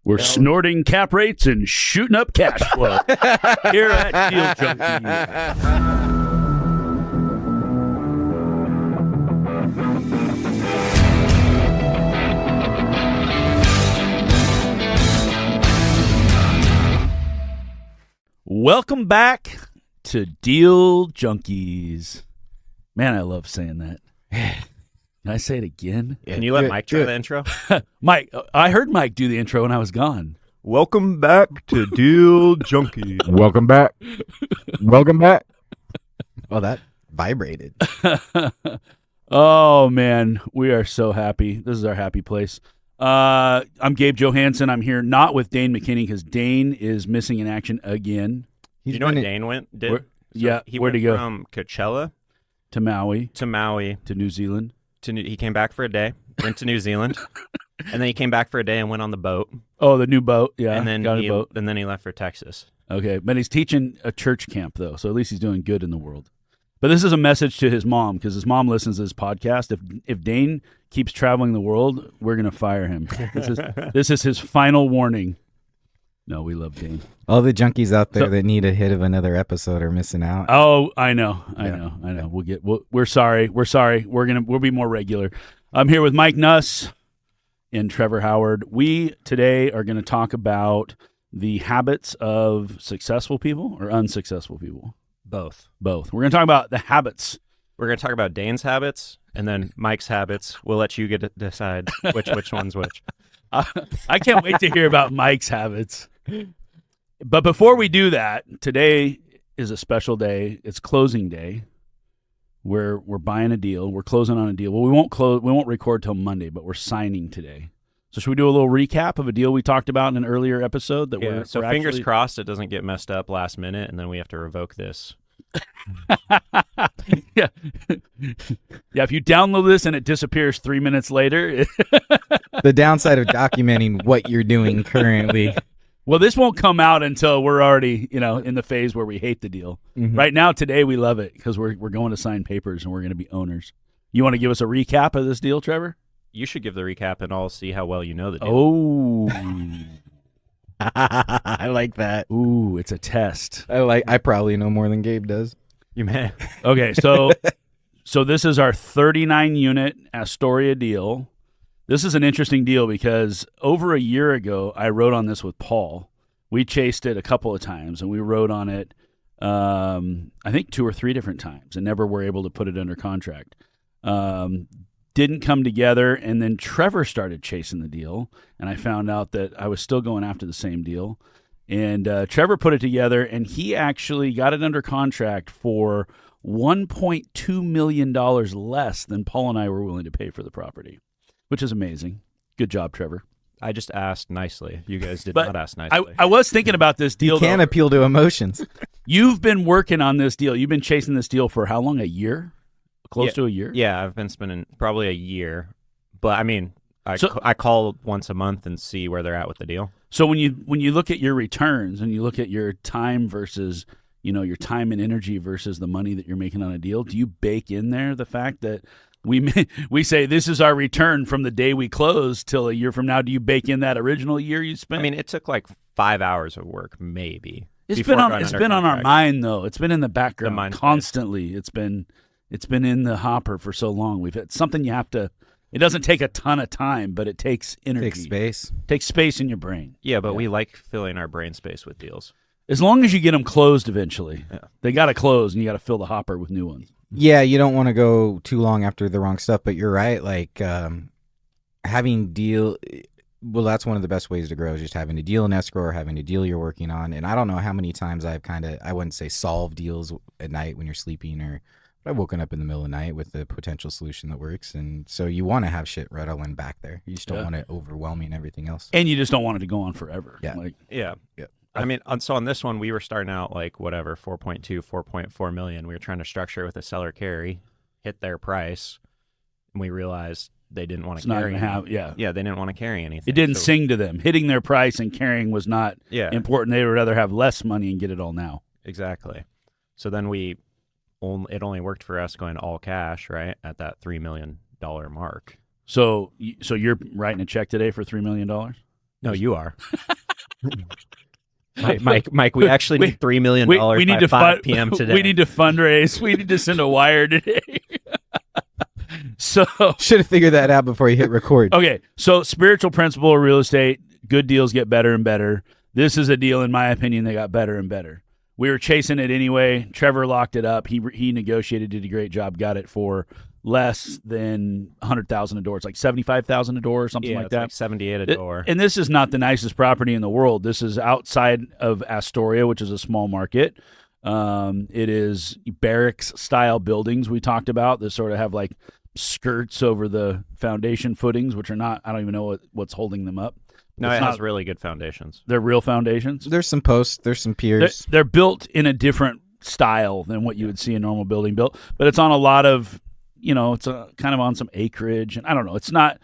We're snorting cap rates and shooting up cash flow here at Deal Junkies. Welcome back to Deal Junkies. Man, I love saying that. Can I say it again? Can you let Mike try the intro? Mike, I heard Mike do the intro when I was gone. Welcome back to Deal Junkies. Welcome back. Welcome back. Well, that vibrated. Oh, man. We are so happy. This is our happy place. I'm Gabe Johansson. I'm here not with Dane McKinney because Dane is missing in action again. You know what Dane did? He went he go? From Coachella To Maui. to New Zealand. He came back for a day, went to New Zealand, and then he came back for a day and went on the boat. Oh, the new boat. Yeah, and then got a boat. And then he left for Texas. Okay, but he's teaching a church camp, though, so at least he's doing good in the world. But this is a message to his mom, because his mom listens to this podcast. If Dane keeps traveling the world, we're going to fire him. This is his final warning. No, we love Dane. All the junkies out there that need a hit of another episode are missing out. Oh, I know. We're sorry. We'll be more regular. I'm here with Mike Nuss and Trevor Howard. We today are going to talk about the habits of successful people or unsuccessful people. Both. We're going to talk about the habits. We're going to talk about Dane's habits and then Mike's habits. We'll let you get to decide which one's which. I can't wait to hear about Mike's habits. But before we do that, today is a special day. It's closing day. We're buying a deal. We're closing on a deal. Well, we won't record till Monday, but we're signing today. So should we do a little recap of a deal we talked about in an earlier episode? So fingers crossed it doesn't get messed up last minute, and then we have to revoke this. Yeah. If you download this and it disappears 3 minutes later. The downside of documenting what you're doing currently. Well, this won't come out until we're already, in the phase where we hate the deal. Mm-hmm. Right now, today, we love it because we're going to sign papers and we're going to be owners. You want to give us a recap of this deal, Trevor? You should give the recap and I'll see how well you know the deal. Oh. I like that. Ooh, it's a test. I probably know more than Gabe does. You may. Okay, so this is our 39-unit Astoria deal. This is an interesting deal because over a year ago, I wrote on this with Paul. We chased it a couple of times, and we wrote on it, I think 2 or 3 different times, and never were able to put it under contract. Didn't come together, and then Trevor started chasing the deal, and I found out that I was still going after the same deal. And Trevor put it together, and he actually got it under contract for $1.2 million less than Paul and I were willing to pay for the property, which is amazing. Good job, Trevor. I just asked nicely. You guys did not ask nicely. I was thinking about this deal. You can't appeal to emotions. You've been working on this deal. You've been chasing this deal for how long? A year? Close to a year? Yeah, I've been spending probably a year. But, I mean, I call once a month and see where they're at with the deal. So when you look at your returns and you look at your time versus, your time and energy versus the money that you're making on a deal, do you bake in there the fact that we say this is our return from the day we close till a year from now? Do you bake in that original year you spent? I mean, it took like 5 hours of work, maybe. It's been on our mind though. It's been in the background constantly. It's been in the hopper for so long. We've had something you have to. It doesn't take a ton of time, but it takes energy. Takes space in your brain. Yeah, but we like filling our brain space with deals. As long as you get them closed eventually. Yeah. They got to close, and you got to fill the hopper with new ones. Yeah, you don't want to go too long after the wrong stuff, but you're right. Like having deal, well, that's one of the best ways to grow is just having a deal in escrow or having a deal you're working on. And I don't know how many times I wouldn't say solve deals at night when you're sleeping, or I've woken up in the middle of the night with a potential solution that works. And so you want to have shit rattling back there. You just don't want it overwhelming everything else. And you just don't want it to go on forever. Yeah. Yeah. I mean, so on this one, we were starting out like whatever, 4.2, 4.4 million. We were trying to structure it with a seller carry, hit their price, and we realized they didn't want to carry. Yeah, they didn't want to carry anything. It didn't sing to them. Hitting their price and carrying was not important. They would rather have less money and get it all now. Exactly. So then it only worked for us going all cash, right, at that $3 million mark. So you're writing a check today for $3 million? No, you are. Mike, we actually need $3 million we need by to 5 p.m. today. We need to fundraise. We need to send a wire today. So Should have figured that out before you hit record. okay, so spiritual principle of real estate, good deals get better and better. This is a deal, in my opinion, that got better and better. We were chasing it anyway. Trevor locked it up. He negotiated, did a great job, got it for less than $100,000 a door. It's like $75,000 a door or something like it's that. like 78 a door. And this is not the nicest property in the world. This is outside of Astoria, which is a small market. It is barracks-style buildings we talked about that sort of have like skirts over the foundation footings, which are not, I don't even know what's holding them up. No, it has really good foundations. They're real foundations. There's some posts. There's some piers. They're built in a different style than what you would see a normal building built, but it's on a lot of, it's kind of on some acreage, and I don't know. It's not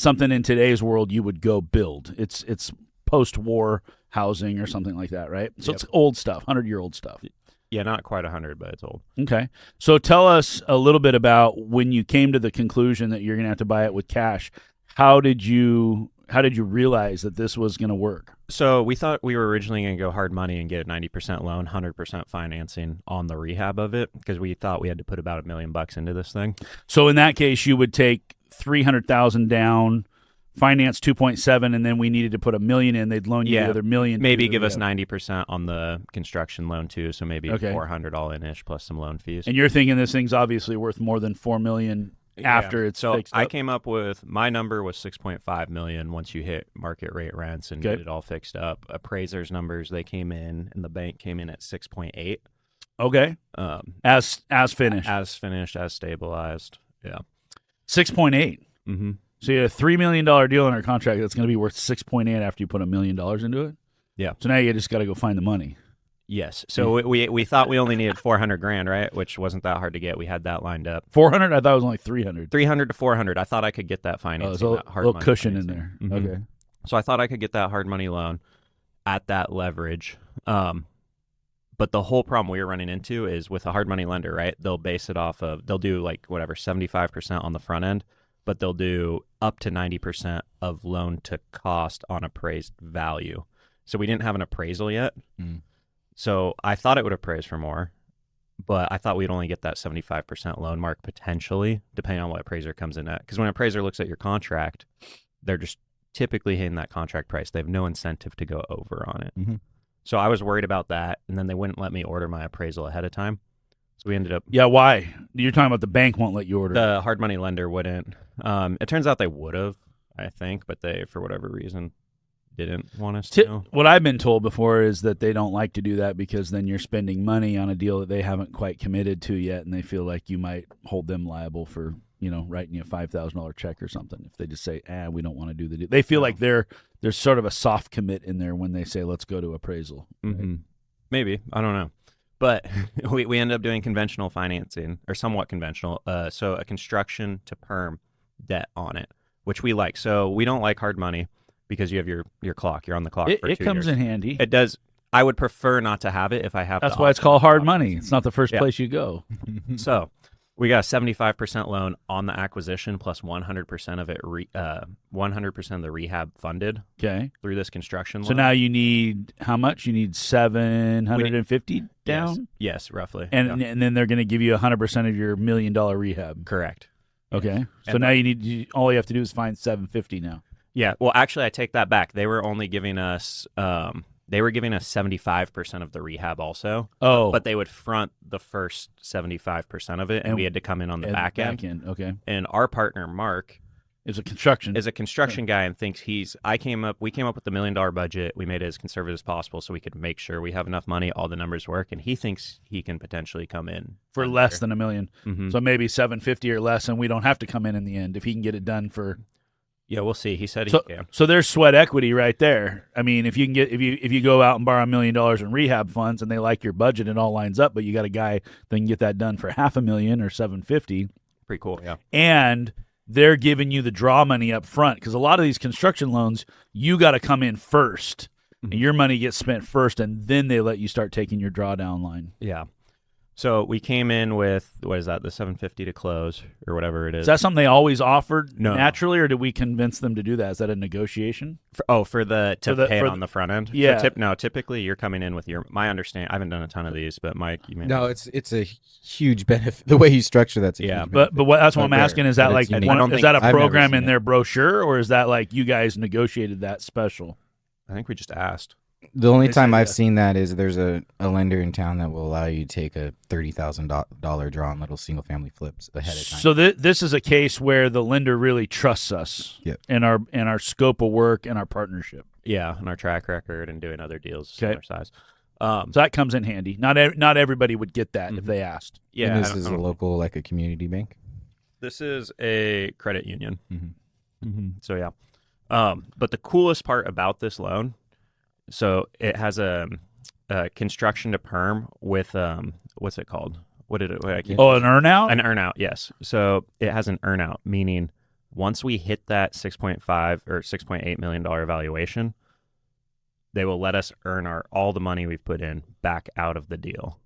something in today's world you would go build. It's post-war housing or something like that, right? So It's old stuff, 100-year-old stuff. Yeah, not quite 100, but it's old. Okay. So tell us a little bit about when you came to the conclusion that you're going to have to buy it with cash. How did you realize that this was going to work? So we thought we were originally going to go hard money and get a 90% loan, 100% financing on the rehab of it, because we thought we had to put about $1 million into this thing. So in that case, you would take $300,000 down, finance 2.7, and then we needed to put $1 million in. They'd loan you the other $1 million. Maybe give us 90% on the construction loan too. So maybe $400 all in-ish plus some loan fees. And you're thinking this thing's obviously worth more than $4 million after it's fixed up. I came up with, my number was $6.5 million once you hit market rate rents and get it all fixed up. Appraisers' numbers, they came in, and the bank came in at 6.8. Okay. As finished. As finished, as stabilized. Yeah. 6.8. Mm-hmm. So you had a $3 million deal under contract that's going to be worth 6.8 after you put $1 million into it? Yeah. So now you just got to go find the money. Yes. So we thought we only needed $400,000, right? Which wasn't that hard to get. We had that lined up. 400? I thought it was only 300. 300 to 400. I thought I could get that financing. Oh, a little cushion in there. Mm-hmm. Okay. So I thought I could get that hard money loan at that leverage. But the whole problem we were running into is with a hard money lender, right? They'll base it off of, they'll do like 75% on the front end, but they'll do up to 90% of loan to cost on appraised value. So we didn't have an appraisal yet. Mm. So I thought it would appraise for more, but I thought we'd only get that 75% loan mark potentially, depending on what appraiser comes in at. Because when an appraiser looks at your contract, they're just typically hitting that contract price. They have no incentive to go over on it. Mm-hmm. So I was worried about that, and then they wouldn't let me order my appraisal ahead of time. So we ended up... Yeah, why? You're talking about the bank won't let you order. The hard money lender wouldn't. It turns out they would have, I think, but they, for whatever reason, didn't want us to. What I've been told before is that they don't like to do that because then you're spending money on a deal that they haven't quite committed to yet, and they feel like you might hold them liable for, writing you a $5,000 check or something if they just say, we don't want to do the deal. They feel like there's sort of a soft commit in there when they say, let's go to appraisal. Right? Mm-hmm. Maybe. I don't know. But we ended up doing conventional financing, or somewhat conventional, so a construction to perm debt on it, which we like. So we don't like hard money because you have your clock. You're on the clock for 2 years. It comes in handy. It does. I would prefer not to have it if I have That's why it's called hard money. It's not the first place you go. So we got a 75% loan on the acquisition plus 100% of it, 100% of the rehab funded through this construction loan. So now you need how much? You need 750 down? Yes, roughly. And then they're going to give you 100% of your $1 million rehab. Correct. Okay. So now all you have to do is find 750 now. Yeah. Well, actually, I take that back. They were only giving us 75% of the rehab also. Oh. But they would front the first 75% of it, and we had to come in on the back end. Okay. And our partner, Mark, is a construction guy and thinks we came up with the $1 million budget. We made it as conservative as possible so we could make sure we have enough money, all the numbers work, and he thinks he can potentially come in for less than $1 million. Mm-hmm. So maybe 750 or less, and we don't have to come in the end if he can get it done for. Yeah, we'll see. He said he can. So there's sweat equity right there. I mean, if you go out and borrow $1 million in rehab funds and they like your budget, it all lines up. But you got a guy that can get that done for $500,000 or 750. Pretty cool, yeah. And they're giving you the draw money up front because a lot of these construction loans, you got to come in first, and your money gets spent first, and then they let you start taking your drawdown line. Yeah. So we came in with, what is that, the 750 to close or whatever it is. Is that something they always offered No. naturally, or did we convince them to do that? Is that a negotiation? For pay it on the front end? Yeah. No, typically you're coming in with my understanding. I haven't done a ton of these, but Mike, you may. No, it's a huge benefit. The way you structure that's a Yeah, huge But benefit. that's what I'm But asking. Is that but like it's unique. I don't is think- that a I've never program seen in it. their brochure, or is that like you guys negotiated that special? I think we just asked. The only They time said I've yes. seen that is there's a lender in town that will allow you to take a $30,000 draw on little single family flips ahead of time. So this is a case where the lender really trusts us Yep. in our scope of work and our partnership. Yeah, and our track record and doing other deals Okay. similar size. So that comes in handy. Not everybody would get that if they asked. Yeah, and I this don't- is I a don't- local, like a community bank. This is a credit union. Mm-hmm. So yeah, but the coolest part about this loan, so it has a construction to perm with what's it called? What did it? I can't- Oh, an earnout? An earnout, yes. So it has an earnout, meaning once we hit that 6.5 or $6.8 million valuation, they will let us earn all the money we've put in back out of the deal,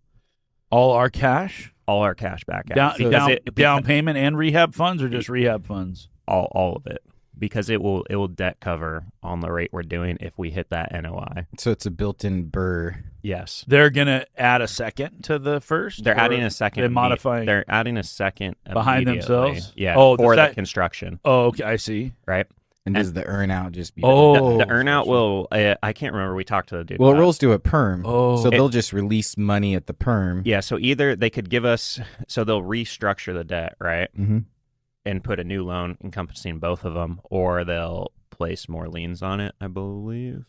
All our cash? all our cash back out. Down, Because down, it- down because- payment and rehab funds, or just rehab funds? all of it, because it will debt cover on the rate we're doing if we hit that NOI. So it's a built-in burr. Yes. They're gonna add a second to the first. They're or adding a second. They're modifying. They're adding a second Behind immediately. themselves? Yeah. Oh, for does the that- construction, Oh, okay, I see. right? And does the earnout just be? Oh. The earnout will. I can't remember. We talked to the dude. Well, it about rolls to a perm. Oh. So they'll just release money at the perm. Yeah. So either they could give us. So they'll restructure the debt, right, Mm-hmm. and put a new loan encompassing both of them, or they'll place more liens on it. I believe.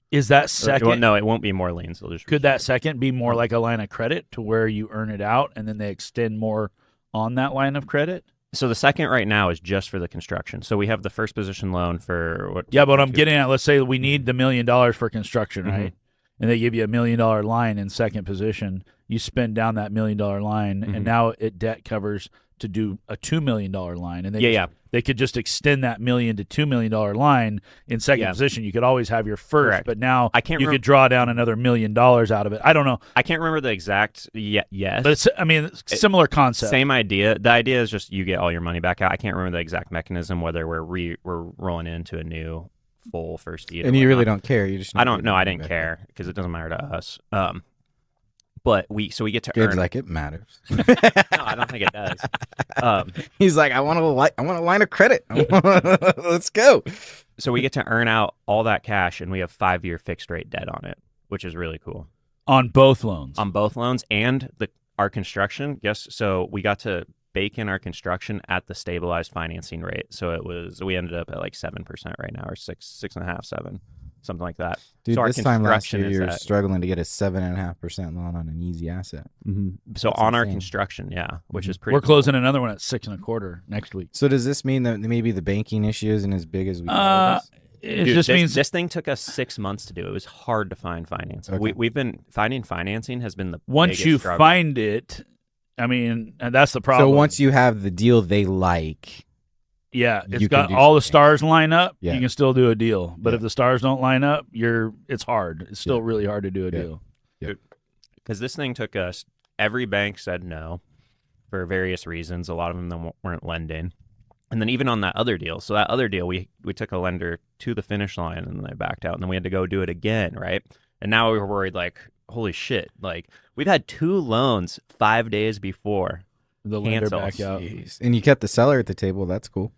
Is that second? Well, no, it won't be more liens. They'll just Could that second be more like a line of credit to where you earn it out and then they extend more on that line of credit? So the second right now is just for the construction. So we have the first position loan for what? Yeah, but I'm getting at, let's say we need the $1 million for construction, Mhm. right? And they give you $1 million line in second position. You spend down that $1 million line, and Mhm. now it debt covers to do a $2 million line. And Yeah. they could just extend that $1 million to $2 million line in second Yeah. position. You could always have your first, Correct. but now I can't you remem- could draw down another $1 million out of it. I don't know, I can't remember the exact. Yes. but it's similar concept. Same idea. The idea is just you get all your money back out. I can't remember the exact mechanism, whether we're rolling into a new full first deed. And you really don't care. You just. I don't know. I didn't care because it doesn't matter to us. But we get to Gabe's earn. like, it matters. No, I don't think it does. He's like, I want a line of credit. Let's go. So we get to earn out all that cash, and we have 5-year fixed rate debt on it, which is really cool On both loans. on both loans and our construction. Yes, so we got to bake in our construction at the stabilized financing rate. So we ended up at like 7% right now, or 6.5, 7, something like that. Dude, so our this time last construction year, is you were at- struggling to get a 7.5% loan on an easy asset. So That's on our insane. construction, yeah, which is pretty. We're cool. closing another one at 6.25 next week. So does this mean that maybe the banking issue isn't as big as we thought it was? It Dude, just this, means this thing took us 6 months to do. It was hard to find financing. Okay. We've been finding financing has been the once biggest you struggle. find it, I mean, and that's the problem. So once you have the deal they like, yeah, you it's can got do all the something. stars line up, Yeah. you can still do a deal. But Yeah. if the stars don't line up, it's hard. It's still Yeah. really hard to do a Yeah. deal. because this thing took us. Every bank said no for various reasons. A lot of them weren't lending, and then even on that other deal. So that other deal, we took a lender to the finish line, and then they backed out, and then we had to go do it again, right? And now we were worried, like, holy shit, like we've had 2 loans 5 days before. The lender Cancel. back out. Jeez. And you kept the seller at the table. That's cool.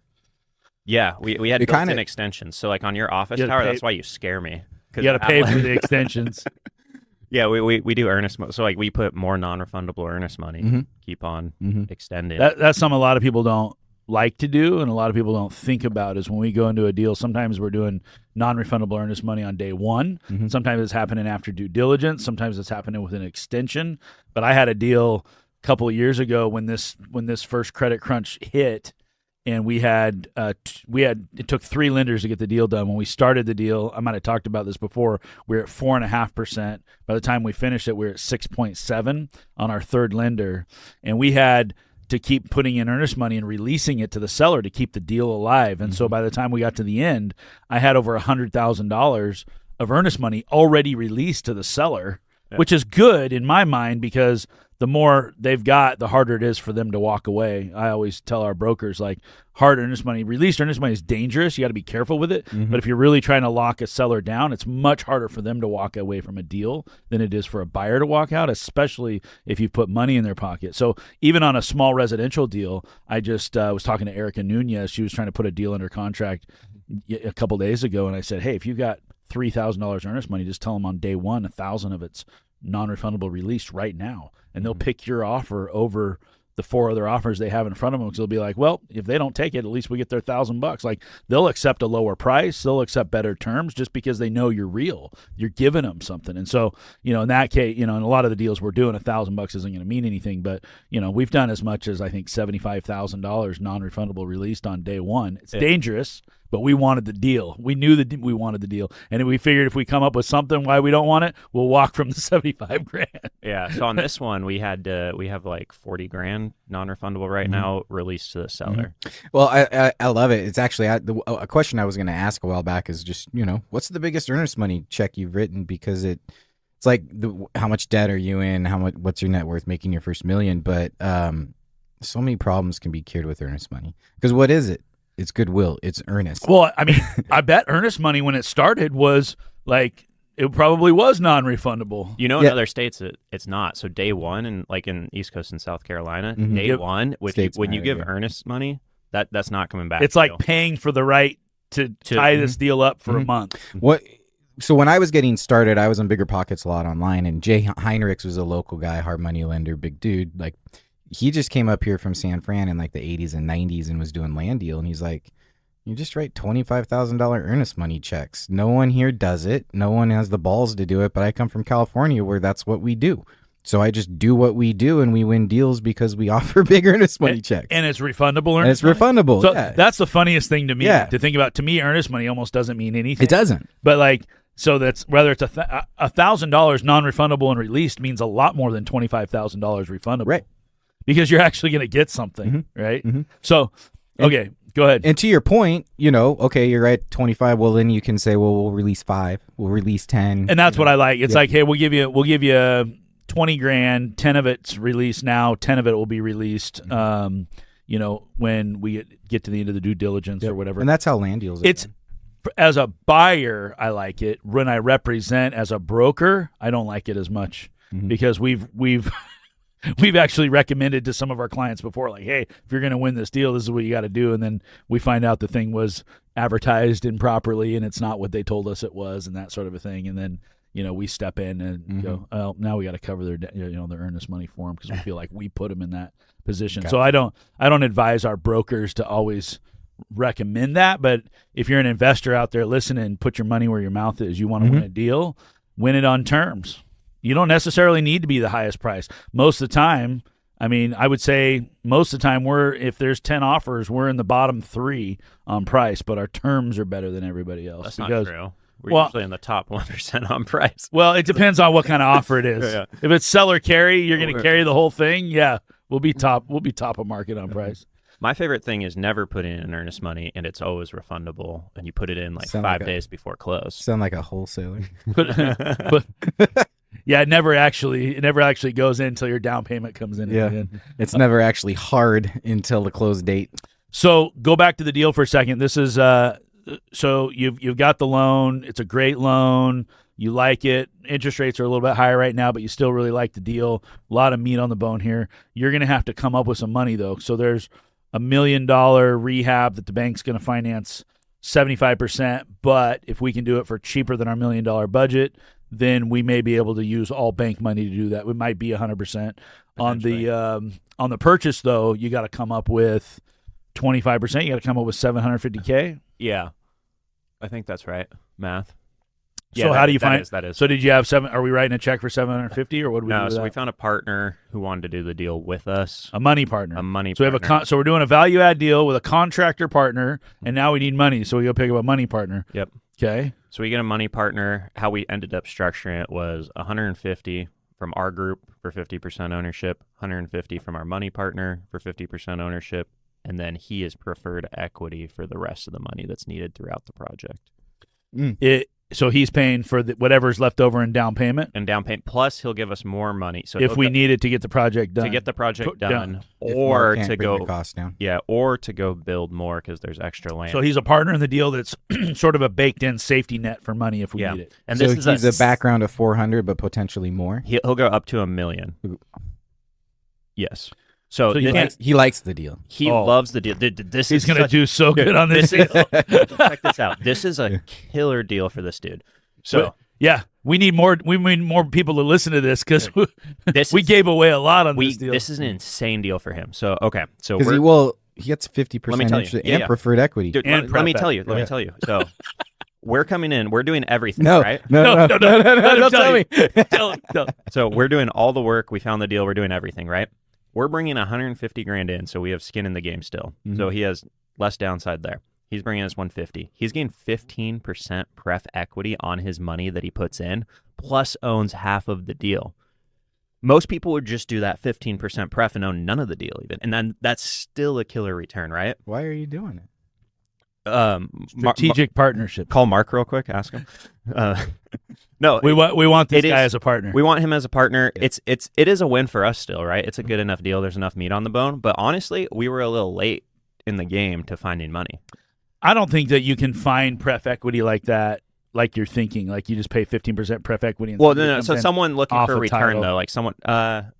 Yeah, we had It built-in kinda- extensions. So like on your office You gotta tower, pay- that's why you scare me. 'Cause You got to pay that- for the extensions. Yeah, we do earnest. So like we put more non-refundable earnest money. Mhm. Keep on Mm-hmm. extending. That's something a lot of people don't like to do, and a lot of people don't think about. Is when we go into a deal, sometimes we're doing non-refundable earnest money on day one. Mhm. Sometimes it's happening after due diligence. Sometimes it's happening with an extension. But I had a deal a couple of years ago when this first credit crunch hit, and we had it took 3 lenders to get the deal done. When we started the deal, I might have talked about this before. We were at 4.5%. By the time we finished it, we were at 6.7 on our third lender, and we had to keep putting in earnest money and releasing it to the seller to keep the deal alive. And so by the time we got to the end, I had over $100,000 of earnest money already released to the seller, which is good in my mind because the more they've got, the harder it is for them to walk away. I always tell our brokers, like, hard earnest money, released earnest money is dangerous. You got to be careful with it. But if you're really trying to lock a seller down, it's much harder for them to walk away from a deal than it is for a buyer to walk out, especially if you put money in their pocket. So even on a small residential deal, I just was talking to Erica Nunez. She was trying to put a deal under contract a couple days ago, and I said, hey, if you've got $3,000 earnest money, just tell them on day one, 1,000 of it's non-refundable released right now, and they'll pick your offer over the 4 other offers they have in front of them, because they'll be like, well, if they don't take it, at least we get their $1,000. Like, they'll accept a lower price, they'll accept better terms just because they know you're real. You're giving them something. And so, in that case, in a lot of the deals we're doing, $1,000 isn't going to mean anything, but we've done as much as, I think, $75,000 non-refundable released on day one. It's dangerous, but we wanted the deal. We knew that we wanted the deal, and we figured if we come up with something why we don't want it, we'll walk from the $75,000. Yeah. So on this one, we have like $40,000 non-refundable right now released to the seller. Well, I love it. It's actually a question I was going to ask a while back is just, what's the biggest earnest money check you've written? Because it's like, how much debt are you in? What's your net worth making your first $1 million? But so many problems can be cured with earnest money. Because what is it? It's goodwill. It's earnest. Well, I mean, I bet earnest money when it started was like, it probably was non-refundable. In other states it's not. So day one, and like in East Coast and South Carolina, day one, when you give earnest money, that's not coming back. It's like paying for the right to tie this deal up for a month. So when I was getting started, I was on Bigger Pockets a lot online, and Jay Heinrichs was a local guy, hard money lender, big dude. Like, he just came up here from San Fran in like the 80s and 90s and was doing land deal, and he's like, you just write $25,000 earnest money checks. No one here does it. No one has the balls to do it, but I come from California where that's what we do. So I just do what we do, and we win deals because we offer big earnest money checks. And it's refundable earnest money? Refundable, so that's the funniest thing to me, to think about. To me, earnest money almost doesn't mean anything. It doesn't. But like, so that's whether it's $1,000 non-refundable and released means a lot more than $25,000 refundable. Right. Because you're actually going to get something, right? So, okay, go ahead. And to your point, okay, you're right, 25. Well, then you can say, well, we'll release 5, we'll release 10, and that's what I like. It's like, hey, we'll give you $20,000. 10 of it's released now. 10 of it will be released. When we get to the end of the due diligence or whatever. And that's how land deals. As a buyer, I like it. When I represent as a broker, I don't like it as much because we've actually recommended to some of our clients before, like, hey, if you're going to win this deal, this is what you got to do. And then we find out the thing was advertised improperly and it's not what they told us it was, and that sort of a thing. And then, we step in and go, oh, now we got to cover their earnest money for them because we feel like we put them in that position. Okay. So I don't advise our brokers to always recommend that. But if you're an investor out there listening, put your money where your mouth is. You want to win a deal, win it on terms. You don't necessarily need to be the highest price. Most of the time, I would say most of the time if there's 10 offers, we're in the bottom 3 on price, but our terms are better than everybody else. That's not true. We're usually in the top 1% on price. Well, it depends on what kind of offer it is. Yeah. If it's seller carry, you're going to carry the whole thing. Yeah, we'll be top of market on price. My favorite thing is never put in earnest money, and it's always refundable, and you put it in like 5 days before close. Sound like a wholesaler. Yeah, it never actually goes in until your down payment comes in. Yeah, it's never actually hard until the close date. So go back to the deal for a second. This is so you've got the loan. It's a great loan. You like it. Interest rates are a little bit higher right now, but you still really like the deal. A lot of meat on the bone here. You're going to have to come up with some money though. So there's $1 million rehab that the bank's going to finance 75%. But if we can do it for cheaper than our $1 million budget, then we may be able to use all bank money to do that. It might be 100%. On the purchase, though, you got to come up with 25%. You got to come up with $750K. Yeah, I think that's right. Math. So how do you find that is? So did you have Are we writing a check for $750, or what do we do? No, so we found a partner who wanted to do the deal with us. A money partner. So we have so we're doing a value add deal with a contractor partner, and now we need money, so we go pick up a money partner. Yep. Okay. So we get a money partner. How we ended up structuring it was 150 from our group for 50% ownership, 150 from our money partner for 50% ownership, and then he is preferred equity for the rest of the money that's needed throughout the project. So he's paying for whatever's left over in down payment? And down payment. Plus, he'll give us more money. So if we need it to get the project done. To get the project done. If Or Mark can't to bring go. the cost down. Yeah, or to go build more because there's extra land. So he's a partner in the deal that's sort of a baked-in safety net for money if we need it. And so this is he's a background of 400, but potentially more? He'll go up to $1 million. Yes. So he likes the deal. He loves the deal. He's going to do so good on this deal. Check this out. This is a killer deal for this dude. So yeah, we need more people to listen to this because we gave away a lot on this deal. This is an insane deal for him. So okay, so he gets 50% interest and preferred equity. Dude, and let me tell you. Let me tell you. So we're coming in. We're doing everything. No, don't tell me. So we're doing all the work. We found the deal. We're doing everything, right? We're bringing 150 grand in, so we have skin in the game still. Mm-hmm. So he has less downside there. He's bringing us 150. He's getting 15% pref equity on his money that he puts in, plus owns half of the deal. Most people would just do that 15% pref and own none of the deal even, and then that's still a killer return, right? Why are you doing it? Strategic partnership. Call Mark real quick. Ask him. No, we want this guy as a partner. We want him as a partner. Yeah. It is a win for us still, right? It's a good enough deal. There's enough meat on the bone. But honestly, we were a little late in the game to finding money. I don't think that you can find pref equity like that, like you're thinking. Like you just pay 15% pref equity. And no. So someone looking for a return, though, like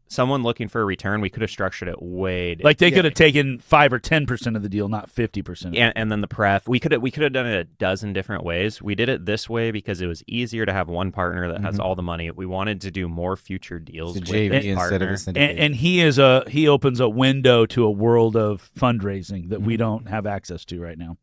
someone looking for a return, we could have structured it way different. Like they could have taken 5 or 10% of the deal, not 50%. And then the pref, we could have done it a dozen different ways. We did it this way because it was easier to have one partner that has all the money. We wanted to do more future deals with this partner. And he opens a window to a world of fundraising that we don't have access to right now.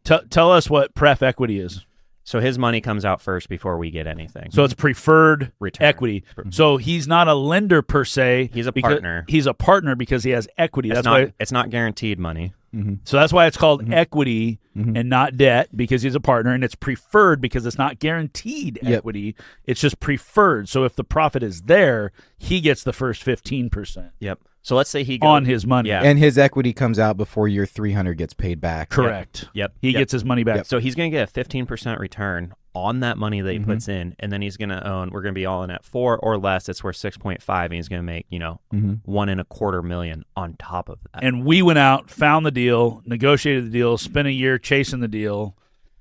Tell us what pref equity is. So his money comes out first before we get anything. So it's preferred return. Equity. So he's not a lender per se. He's a partner. He's a partner because he has equity. It's not guaranteed money. Mm-hmm. So that's why it's called equity and not debt, because he's a partner, and it's preferred because it's not guaranteed equity. It's just preferred. So if the profit is there, he gets the first 15%. Yep. So let's say he goes on his money. Yeah. And his equity comes out before year 300 gets paid back. Correct. Yep. He gets his money back. Yep. So he's going to get a 15% return on that money that he puts in, and then he's going to own, we're going to be all in at 4 or less. It's worth 6.5, and he's going to make, $1.25 million on top of that. And we went out, found the deal, negotiated the deal, spent a year chasing the deal,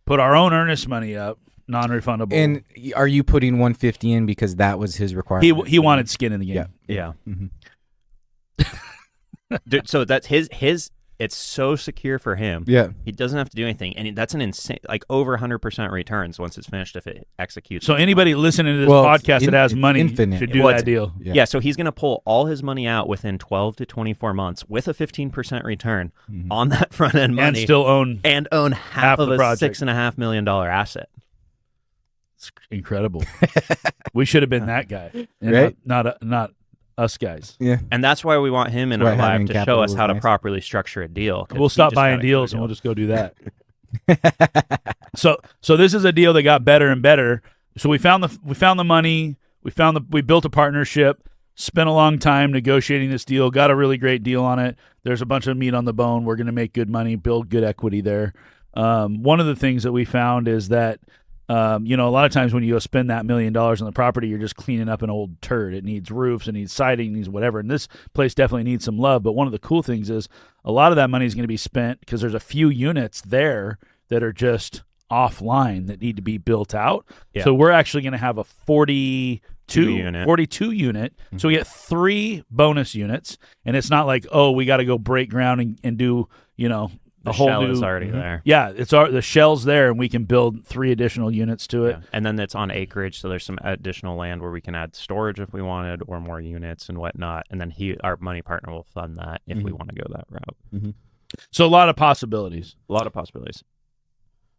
put our own earnest money up, non-refundable. And are you putting 150 in because that was his requirement? He wanted skin in the game. Yeah. Mm-hmm. Dude, so that's his it's so secure for him. Yeah. He doesn't have to do anything. And that's an insane, like over 100% returns once it's finished if it executes. So anybody listening to this podcast that has money should do that deal. Yeah, so he's going to pull all his money out within 12 to 24 months with a 15% return on that front end money. And still own half of a $6.5 million asset. It's incredible. We should have been that guy. Right? Not us guys. Yeah. And that's why we want him in our life to show us how to properly structure a deal. We'll stop buying deals and we'll just go do that. So this is a deal that got better and better. So we found the money, we built a partnership, spent a long time negotiating this deal, got a really great deal on it. There's a bunch of meat on the bone. We're going to make good money, build good equity there. One of the things that we found is that a lot of times when you go spend that $1 million on the property, you're just cleaning up an old turd. It needs roofs, it needs siding, it needs whatever. And this place definitely needs some love. But one of the cool things is a lot of that money is going to be spent because there's a few units there that are just offline that need to be built out. Yeah. So we're actually going to have a 42 unit. So we get 3 bonus units. And it's not like, we got to go break ground and do, the shell is already there. Yeah, the shell's there, and we can build 3 additional units to it. Yeah. And then it's on acreage, so there's some additional land where we can add storage if we wanted, or more units and whatnot. And then our money partner will fund that if we want to go that route. Mm-hmm. So a lot of possibilities.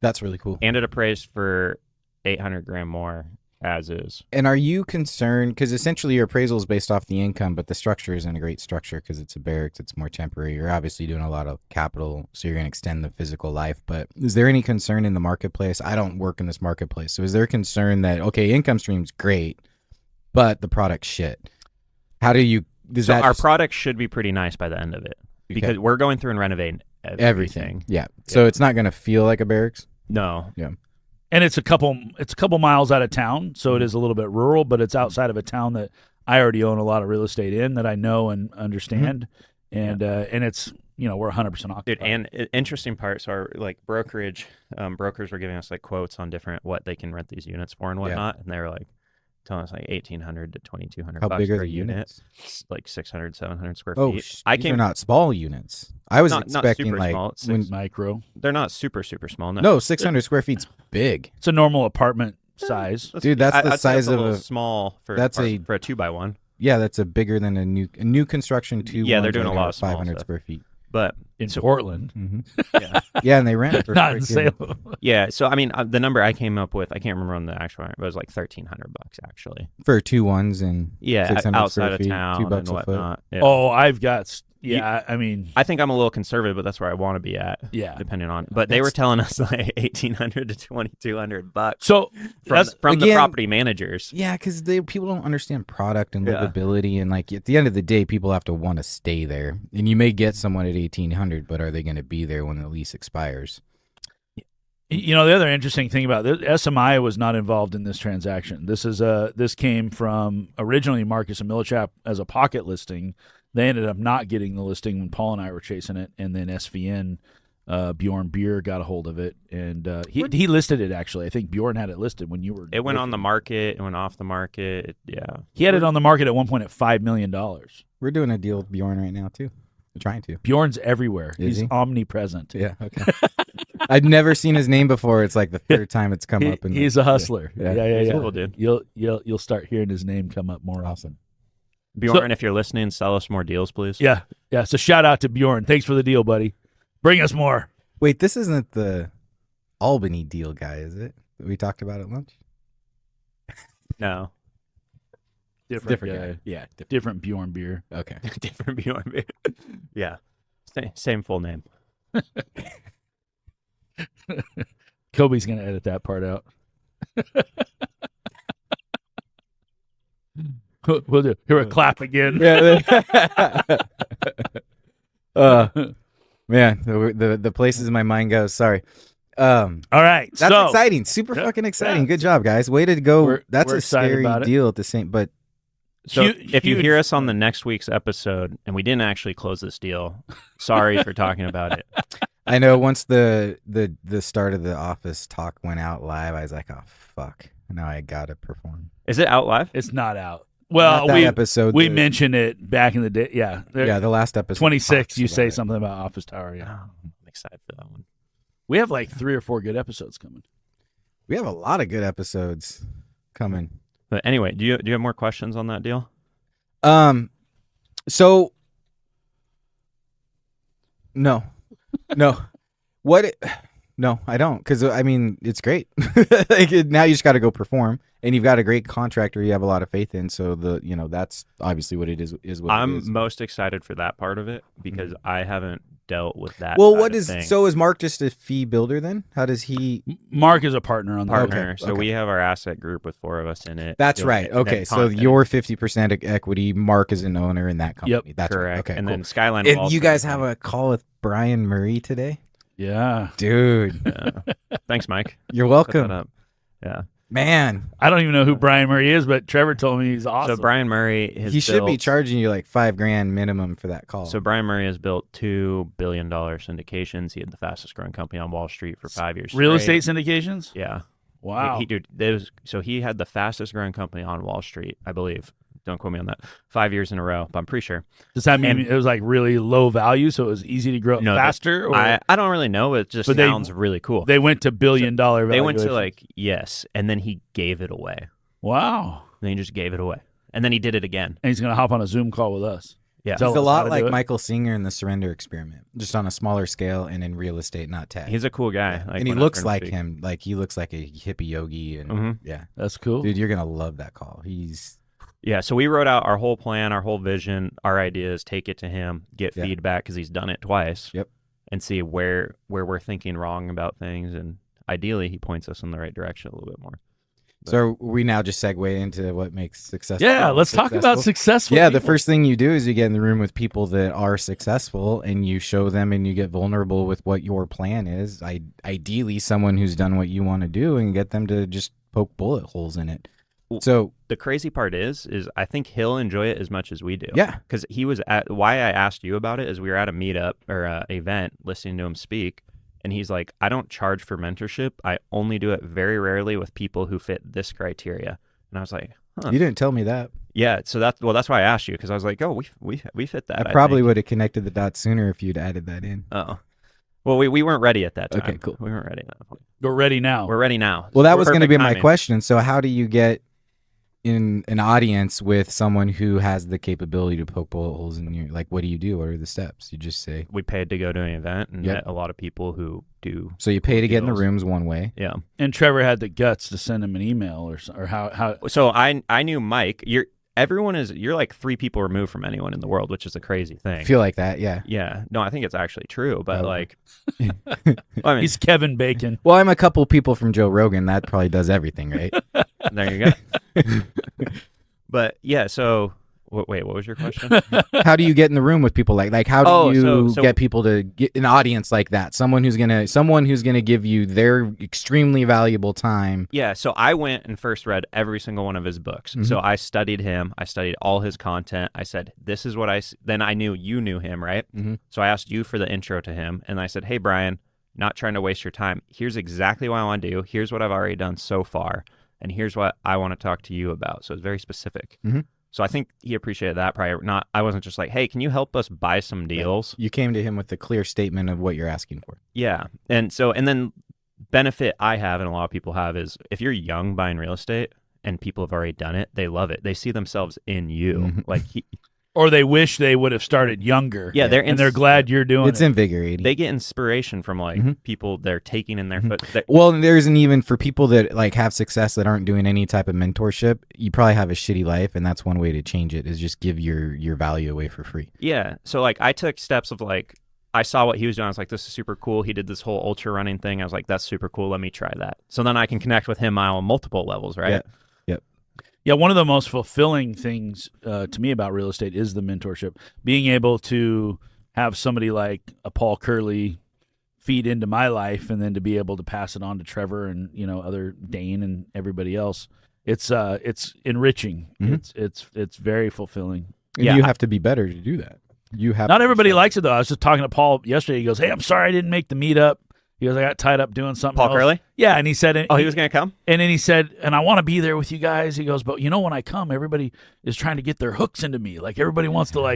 That's really cool. And it appraised for $800,000 more as is. And are you concerned, because essentially your appraisal is based off the income, but the structure isn't a great structure because it's a barracks, it's more temporary. You're obviously doing a lot of capital, so you're going to extend the physical life. But is there any concern in the marketplace? I don't work in this marketplace. So is there concern that, income stream's great, but the product's shit? How do you... Our product should be pretty nice by the end of it because we're going through and renovating everything. Yeah. So it's not going to feel like a barracks? No. Yeah. And it's a couple miles out of town, so it is a little bit rural, but it's outside of a town that I already own a lot of real estate in that I know and understand, and it's we're 100% occupied. Dude, and interesting parts are like brokerage. Brokers were giving us like quotes on different what they can rent these units for and whatnot, and they were like telling us like $1,800 to $2,200 How big are per the unit. units? It's like 600, 700 square Oh, feet. they're not small units. I was Not expecting super like small. It's when, Micro. They're not super small. no 600 square feet's big. It's a normal apartment size. Dude, that's the I'd say size it's of little a small for that's for a- a 2x1. Yeah, that's a bigger than a new construction. Yeah, they're doing a lot of small 500 stuff. square feet. But In Portland, yeah, Yeah, and they rent for not in freaking- Salem. yeah. So I mean, the number I came up with, I can't remember on the actual, but it was like $1,300 actually. for 2 1s and Yeah, 600 outside square of feet, town $2 and a foot. whatnot. Yeah. Oh, I've got. I mean, I think I'm a little conservative, but that's where I want to be at. yeah. Depending on, but they were telling us like $1,800 to $2,200 So from the again- property managers. Yeah, because people don't understand product and Yeah. livability, and like at the end of the day, people have to want to stay there. And you may get someone at 1,800, but are they going to be there when the lease expires? the other interesting thing about this, SMI was not involved in this transaction. This came from originally Marcus and Millichap as a pocket listing. They ended up not getting the listing when Paul and I were chasing it, and then SVN, Bjorn Beer got a hold of it, and he listed it actually. I think Bjorn had it listed when you were. It went on the looking. market. It went off the market. Yeah. He had it on the market at one point at $5 million. We're doing a deal with Bjorn right now too. We're trying to. Bjorn's everywhere. Is He's he? omnipresent. Yeah. Okay. I've never seen his name before. It's like the third time it's come up. He's a hustler. Yeah. Yeah. He's a cool dude. You'll start hearing his name come up more often. Bjorn, if you're listening, sell us more deals, please. Yeah. So shout out to Bjorn. Thanks for the deal, buddy. Bring us more. Wait, this isn't the Albany deal guy, is it? That we talked about at lunch? No. Different guy. Yeah. Different Bjorn Beer. Okay. Different Bjorn. Yeah. Same full name. Kobe's gonna edit that part out. We'll do. Hear a clap again. Yeah. Man, the places my mind goes. Sorry. All right. That's so exciting. Super Yeah, fucking exciting. yeah. Good job, guys. Way to go. That's we're a excited scary about it. deal at the same, but So if you huge- hear us on the next week's episode and we didn't actually close this deal, sorry for talking about it. I know once the start of the Office talk went out live, I was like, oh fuck. Now I gotta perform. Is it out live? it's not out. Well, Not that episode. we the- mentioned it back in the day. Yeah. the last episode. 26. talks You about say it. something about Office Tower. Oh, Yeah. I'm excited for that one. We have like 3 or 4 good episodes coming. We have a lot of good episodes coming. But anyway, do you have more questions on that deal? So no, what? No, I don't. Because I mean, it's great. Like, now you just got to go perform, and you've got a great contractor you have a lot of faith in. So that's obviously what it is. Is what it I'm is. most excited for that part of it because I haven't dealt with that. Well, side what of is things. so? Is Mark just a fee builder then? How does he? Mark is a partner on the partner? Okay, So okay. we have our asset group with 4 of us in it. That's You'll right. get Okay, net so content. your 50% equity. Mark is an owner in that company. Yep, That's correct. right. Okay, and cool. then Skyline. And will also you guys be have fine. a call with Brian Murray today, Yeah. dude. Yeah. Thanks, Mike. You're Set welcome, that up. Yeah. man. I don't even know who Brian Murray is, but Trevor told me he's awesome. So Brian Murray has He should be built- charging you like $5,000 minimum for that call. So Brian Murray has built $2 billion syndications. He had the fastest growing company on Wall Street for 5 years. Real straight. estate syndications? Yeah. Wow. He had the fastest growing company on Wall Street, I believe. Don't quote me on that. 5 years in a row, but I'm pretty sure. Does that mean and- it was like really low value, so it was easy to grow up No, faster? Or I don't really know, but it just But they- sounds really cool. they went to $1 billion They went to valuation. like, yes, and then he gave it away. Wow. And then he just gave it away. And then he did it again. And he's going to hop on a Zoom call with us. Yeah. Tell He's a us how lot to like do it. Michael Singer in the Surrender Experiment, just on a smaller scale and in real estate, not tech. He's a cool guy. Like, and he when I looks heard him like speak. him. Like he looks like a hippie yogi, and Mhm. yeah, That's cool. dude, you're gonna love that call. He's Yeah, so we wrote out our whole plan, our whole vision, our ideas, take it to him, get Yeah. feedback because he's done it twice. Yep. And see where we're thinking wrong about things, and ideally he points us in the right direction a little bit more. So we now just segue into what makes successful. Yeah, let's talk about successful. Yeah, people. the first thing you do is you get in the room with people that are successful, and you show them, and you get vulnerable with what your plan is. Ideally, someone who's done what you want to do, and get them to just poke bullet holes in it. So the crazy part is I think he'll enjoy it as much as we do. Yeah, because he was at. Why I asked you about it is we were at a meetup or a event listening to him speak. And he's like, I don't charge for mentorship. I only do it very rarely with people who fit this criteria. And I was like, huh. You didn't tell me that. Yeah. So that's why I asked you, because I was like, oh, we fit that. I probably would have connected the dots sooner if you'd added that in. Oh, well, we weren't ready at that time. Okay, cool. We weren't ready at that point. We're ready now. We're ready now. Well, that was going to be Perfect my question. So how do you get in an audience with someone who has the capability to poke bullet holes in you? Like, what do you do? What are the steps? You just say. We paid to go to an event and met a lot of people who do. So you pay to get in the deals. rooms one way. Yeah. And Trevor had the guts to send him an email or how. So I knew Mike. You're like 3 people removed from anyone in the world, which is a crazy thing. I feel like that, yeah. Yeah. No, I think it's actually true, but like, I mean, he's Kevin Bacon. Well, I'm a couple people from Joe Rogan. That probably does everything, right? There you go. But yeah, so wait, what was your question? How do you get in the room with people like how do you so get people to get an audience like that? Someone who's gonna give you their extremely valuable time. Yeah, so I went and first read every single one of his books. Mm-hmm. So I studied him. I studied all his content. I said, this is what then I knew you knew him, right? Mm-hmm. So I asked you for the intro to him, and I said, hey, Brian, not trying to waste your time. Here's exactly what I want to do. Here's what I've already done so far, and here's what I want to talk to you about. So it's very specific. Mm-hmm. So I think he appreciated that. Probably not. I wasn't just like, hey, can you help us buy some deals? You came to him with a clear statement of what you're asking for. Yeah. And then benefit I have and a lot of people have is if you're young buying real estate and people have already done it, they love it. They see themselves in you. Mm-hmm. Like Or they wish they would have started younger. Yeah, they're glad you're doing It's it. invigorating. they get inspiration from like people they're taking in their foot. Well, and there isn't even for people that like have success that aren't doing any type of mentorship. You probably have a shitty life, and that's one way to change it is just give your value away for free. Yeah. So like I took steps of like I saw what he was doing. I was like, this is super cool. He did this whole ultra running thing. I was like, that's super cool. Let me try that. So then I can connect with him on multiple levels, right? Yeah. Yeah, one of the most fulfilling things to me about real estate is the mentorship. Being able to have somebody like a Paul Curley feed into my life, and then to be able to pass it on to Trevor and other Dane and everybody else. It's enriching. Mm-hmm. It's very fulfilling. And you have to be better to do that. You have Not everybody likes it though. I was just talking to Paul yesterday. He goes, "Hey, I'm sorry I didn't make the meetup." He goes, "I got tied up doing something." Paul else. Curley? Yeah, and he said, he was going to come? And then he said, "And I want to be there with you guys." He goes, "But when I come, everybody is trying to get their hooks into me. Like everybody wants to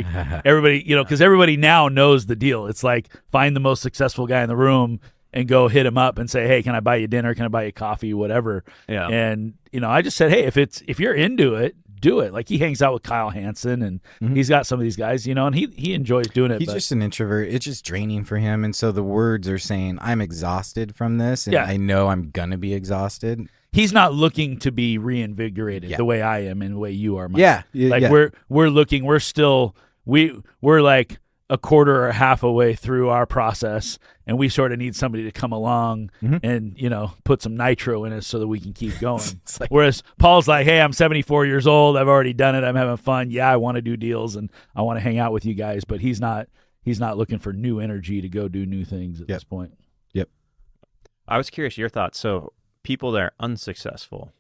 everybody, because everybody now knows the deal. It's like find the most successful guy in the room and go hit him up and say, hey, can I buy you dinner? Can I buy you coffee? Whatever." Yeah. And, I just said, hey, if you're into it, do it. Like he hangs out with Kyle Hansen and he's got some of these guys, and he enjoys doing it. He's just an introvert. It's just draining for him. And so the words are saying, I'm exhausted from this. And I know I'm going to be exhausted. He's not looking to be reinvigorated the way I am and the way you are, Mike. Yeah. We're looking, we're like a quarter or half a way through our process, and we sort of need somebody to come along and put some nitro in us so that we can keep going. Whereas Paul's like, hey, I'm 74 years old, I've already done it, I'm having fun, I want to do deals and I want to hang out with you guys, but he's not looking for new energy to go do new things at this point. Yep. I was curious your thoughts. So people that are unsuccessful,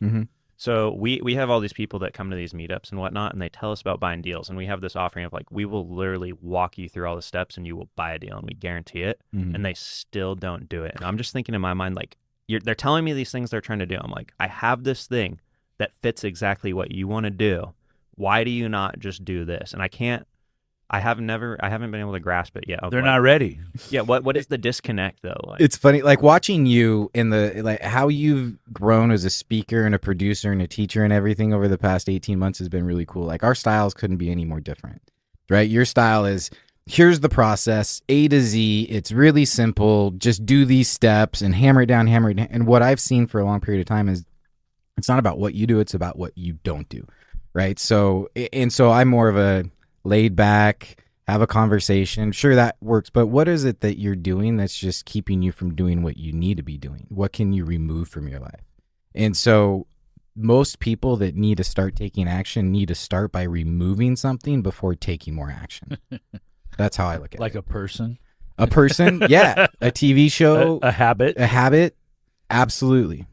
so we have all these people that come to these meetups and whatnot, and they tell us about buying deals. And we have this offering of like, we will literally walk you through all the steps and you will buy a deal and we guarantee it. And they still don't do it. And I'm just thinking in my mind, like, they're telling me these things they're trying to do. I'm like, I have this thing that fits exactly what you want to do. Why do you not just do this? And I haven't been able to grasp it yet. They're not ready. Yeah. What is the disconnect though? Like, it's funny, like watching you in how you've grown as a speaker and a producer and a teacher and everything over the past 18 months has been really cool. Like our styles couldn't be any more different, right? Your style is, here's the process, A to Z. It's really simple. Just do these steps and hammer it down. And what I've seen for a long period of time is it's not about what you do. It's about what you don't do. Right. So I'm more of a laid back, have a conversation. Sure, that works. But what is it that you're doing that's just keeping you from doing what you need to be doing? What can you remove from your life? And so most people that need to start taking action need to start by removing something before taking more action. That's how I look at Like it. a person, A person, yeah. A TV show, a habit. a habit, absolutely.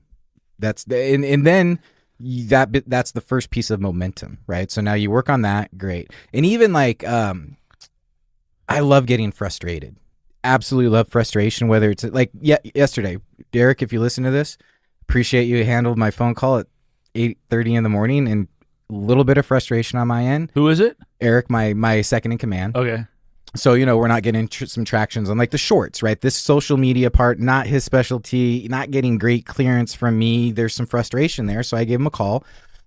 That's the, and then that's the first piece of momentum, right? So now you work on that, great. And even like I love getting frustrated. Absolutely love frustration, whether it's like yesterday. Derek, if you listen to this, appreciate you handled my phone call at 8:30 in the morning, and a little bit of frustration on my end. Who is it? Eric, my second in command. Okay. So, we're not getting some tractions on like the shorts, right? This social media part, not his specialty, not getting great clearance from me. There's some frustration there. So I gave him a call.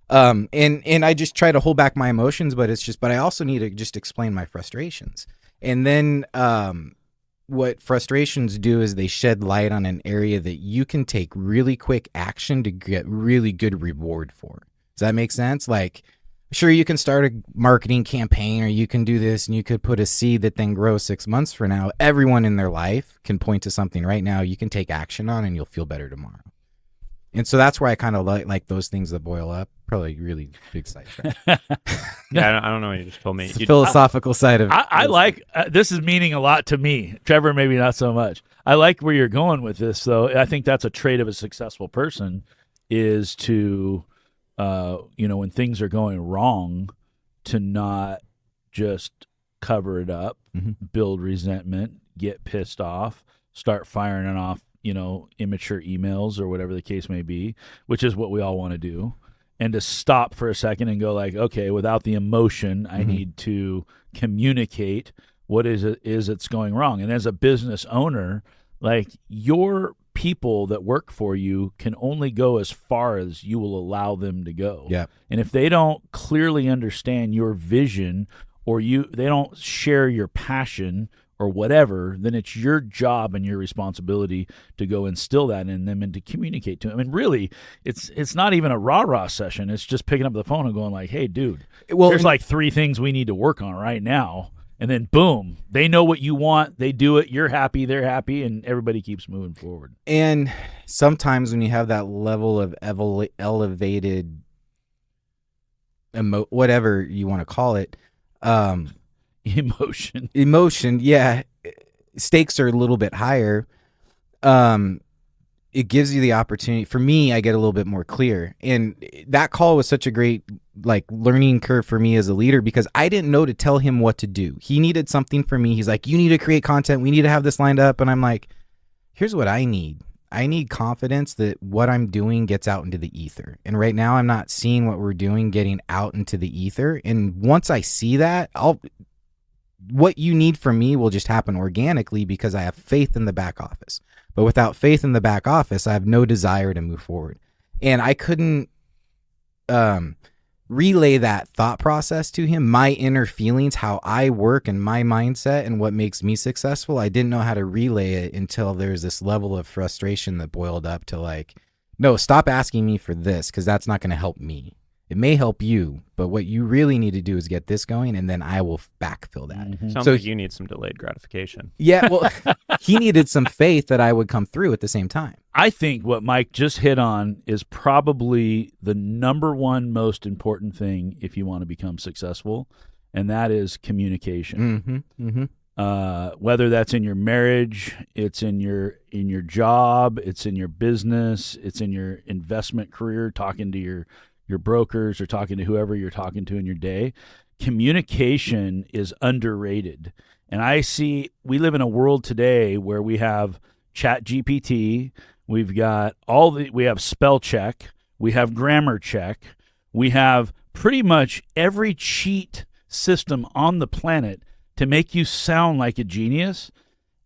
And I just try to hold back my emotions, but I also need to just explain my frustrations. And then, what frustrations do is they shed light on an area that you can take really quick action to get really good reward for. Does that make sense? Like, sure, you can start a marketing campaign, or you can do this, and you could put a seed that then grows 6 months from now. Everyone in their life can point to something right now you can take action on, and you'll feel better tomorrow. And so that's where I kind of like those things that boil up. Probably really big sidetrack. Yeah, I don't know what you just told me. It's the philosophical side of I like this is meaning a lot to me. Trevor, maybe not so much. I like where you're going with this, though. I think that's a trait of a successful person, is to, when things are going wrong, to not just cover it up, build resentment, get pissed off, start firing off, immature emails or whatever the case may be, which is what we all want to do. And to stop for a second and go like, okay, without the emotion, I need to communicate what it's going wrong. And as a business owner, like, your people that work for you can only go as far as you will allow them to go. Yeah. And if they don't clearly understand your vision, or they don't share your passion or whatever, then it's your job and your responsibility to go instill that in them and to communicate to them. And really, it's not even a rah-rah session. It's just picking up the phone and going like, hey, dude, there's like 3 things we need to work on right now. And then boom, they know what you want. They do it. You're happy. They're happy. And everybody keeps moving forward. And sometimes when you have that level of elevated whatever you want to call it, emotion, yeah, stakes are a little bit higher. It gives you the opportunity. For me, I get a little bit more clear, and that call was such a great learning curve for me as a leader, because I didn't know to tell him what to do. He needed something from me. He's like, you need to create content, we need to have this lined up. And I'm like, here's what I need confidence that what I'm doing gets out into the ether. And right now I'm not seeing what we're doing getting out into the ether. And once I see that, what you need from me will just happen organically, because I have faith in the back office. But without faith in the back office, I have no desire to move forward. And I couldn't relay that thought process to him, my inner feelings, how I work and my mindset and what makes me successful. I didn't know how to relay it until there's this level of frustration that boiled up to like, no, stop asking me for this, because that's not going to help me. It may help you, but what you really need to do is get this going, and then I will backfill that. Sounds So like you need some delayed gratification. Yeah, well, he needed some faith that I would come through at the same time. I think what Mike just hit on is probably the number one most important thing if you want to become successful, and that is communication. Whether that's in your marriage, it's in your job, it's in your business, it's in your investment career, talking to your brokers or talking to whoever you're talking to in your day. Communication is underrated. And I see we live in a world today where we have Chat GPT, we have spell check, we have grammar check, we have pretty much every cheat system on the planet to make you sound like a genius.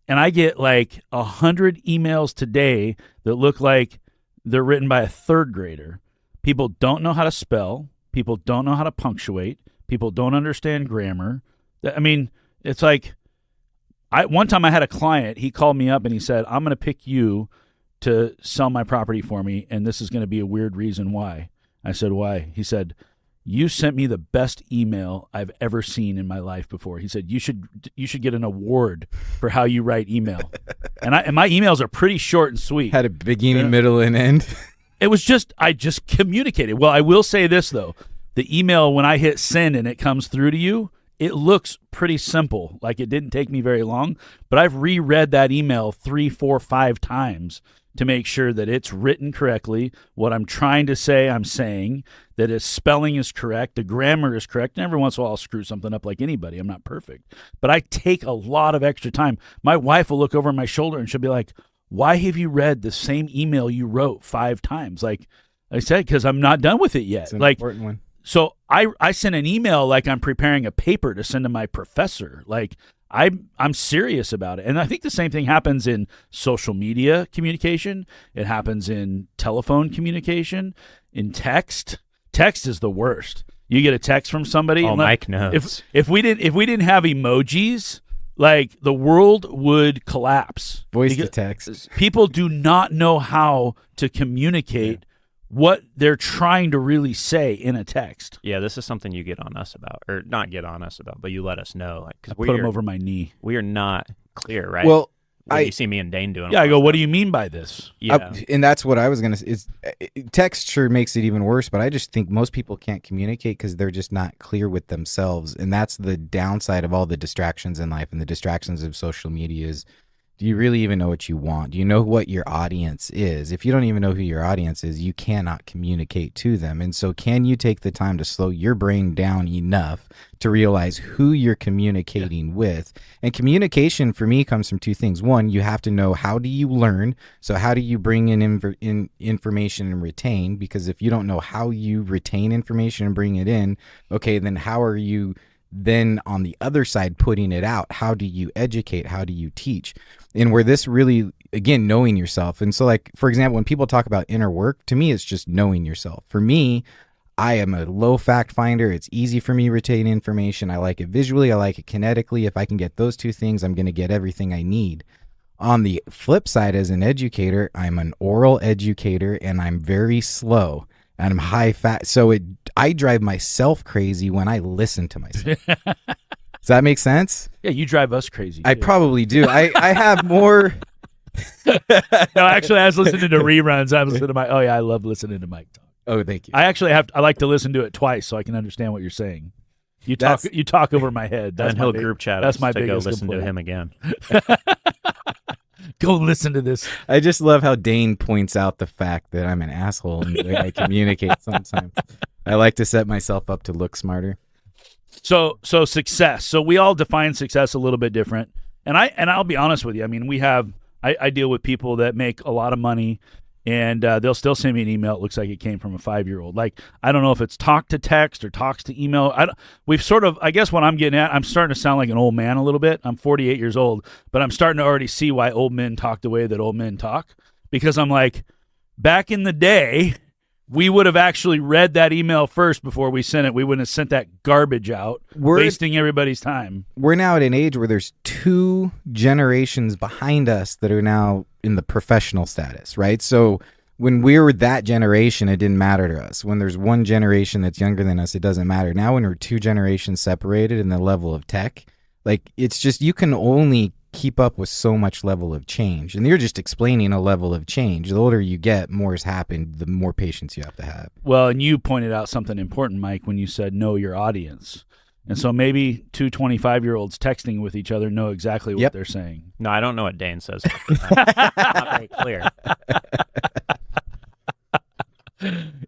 And I get like 100 emails today that look like they're written by a 3rd grader. People don't know how to spell. People don't know how to punctuate. People don't understand grammar. I mean, it's like, one time I had a client, he called me up and he said, I'm going to pick you to sell my property for me, and this is going to be a weird reason why. I said, why? He said, you sent me the best email I've ever seen in my life before. He said, you should get an award for how you write email. And my emails are pretty short and sweet. Had a beginning, middle, and end. It was just, I just communicated. Well, I will say this, though. The email, when I hit send and it comes through to you, it looks pretty simple. Like, it didn't take me very long. But I've reread that email 3, 4, 5 times to make sure that it's written correctly, what I'm trying to say, I'm saying, that its spelling is correct, the grammar is correct. And every once in a while, I'll screw something up like anybody. I'm not perfect. But I take a lot of extra time. My wife will look over my shoulder and she'll be like, why have you read the same email you wrote 5 times? Like I said, because I'm not done with it yet. It's an like, important one. So I send an email like I'm preparing a paper to send to my professor. Like, I'm serious about it. And I think the same thing happens in social media communication. It happens in telephone communication, in text. Text is the worst. You get a text from somebody. Oh, Mike knows. If we didn't have emojis, like, the world would collapse. Voice to text. People do not know how to communicate what they're trying to really say in a text. Yeah, this is something you get on us about, or not get on us about, but you let us know. Like, I put them over my knee. We are not clear, right? Well, you see me and Dane doing. Yeah, I go, what do you mean by this? Yeah, and that's what I was gonna say. Text sure makes it even worse, but I just think most people can't communicate because they're just not clear with themselves, and that's the downside of all the distractions in life and the distractions of social media. Is, do you really even know what you want? Do you know what your audience is? If you don't even know who your audience is, you cannot communicate to them. And so can you take the time to slow your brain down enough to realize who you're communicating with? And communication for me comes from 2 things. One, you have to know, how do you learn? So how do you bring in information and retain? Because if you don't know how you retain information and bring it in, okay, then how are you then on the other side putting it out? How do you educate? How do you teach? And where this really, again, knowing yourself. And so, like, for example, when people talk about inner work, to me, it's just knowing yourself. For me, I am a low fact finder. It's easy for me to retain information. I like it visually. I like it kinetically. If I can get those 2 things, I'm going to get everything I need. On the flip side, as an educator, I'm an oral educator, and I'm very slow. And I'm high fat. So I drive myself crazy when I listen to myself. Does that make sense? Yeah, you drive us crazy. I probably do. I have more. No, actually, I was listening to reruns. I was listening to I love listening to Mike talk. Oh, thank you. I like to listen to it twice so I can understand what you're saying. You talk over my head. That's he'll group chat. That's my to biggest go listen complaint. to him again. Go listen to this. I just love how Dane points out the fact that I'm an asshole in the way I communicate sometimes. I like to set myself up to look smarter. So success. So we all define success a little bit different. And I'll be honest with you. I mean, I deal with people that make a lot of money, and they'll still send me an email. It looks like it came from a 5-year-old. Like, I don't know if it's talk to text or talks to email. I guess what I'm getting at, I'm starting to sound like an old man a little bit. I'm 48 years old, but I'm starting to already see why old men talk the way that old men talk, because I'm like, back in the day, we would have actually read that email first before we sent it. We wouldn't have sent that garbage out, wasting everybody's time. We're now at an age where there's 2 generations behind us that are now in the professional status, right? So when we were that generation, it didn't matter to us. When there's 1 generation that's younger than us, it doesn't matter. Now when we're 2 generations separated in the level of tech, like, it's just, you can only keep up with so much level of change. And you're just explaining a level of change. The older you get, more has happened, the more patience you have to have. Well, and you pointed out something important, Mike, when you said know your audience. And so maybe 2 25-year-olds texting with each other know exactly what they're saying. No, I don't know what Dane says. Not very clear.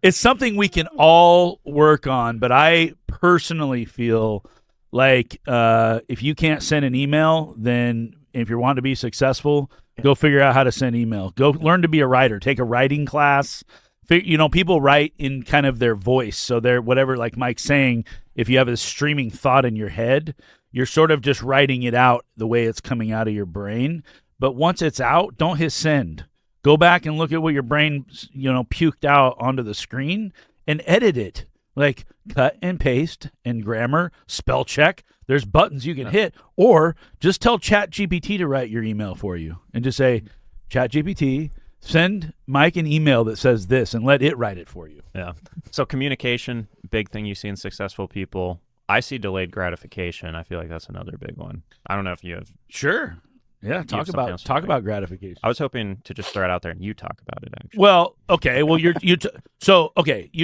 It's something we can all work on, but I personally feel like if you can't send an email, then if you want to be successful, go figure out how to send email. Go learn to be a writer. Take a writing class. People write in kind of their voice. So they're whatever, like Mike's saying, if you have a streaming thought in your head, you're sort of just writing it out the way it's coming out of your brain. But once it's out, don't hit send. Go back and look at what your brain, puked out onto the screen and edit it. Like, cut and paste and grammar, spell check. There's buttons you can hit. Or just tell ChatGPT to write your email for you and just say, ChatGPT, send Mike an email that says this, and let it write it for you. Yeah. So communication, big thing you see in successful people. I see delayed gratification. I feel like that's another big one. I don't know if you have. Sure. Yeah, have talk something else to say? about gratification. I was hoping to just throw it out there and you talk about it. Actually, Well, okay. Well, you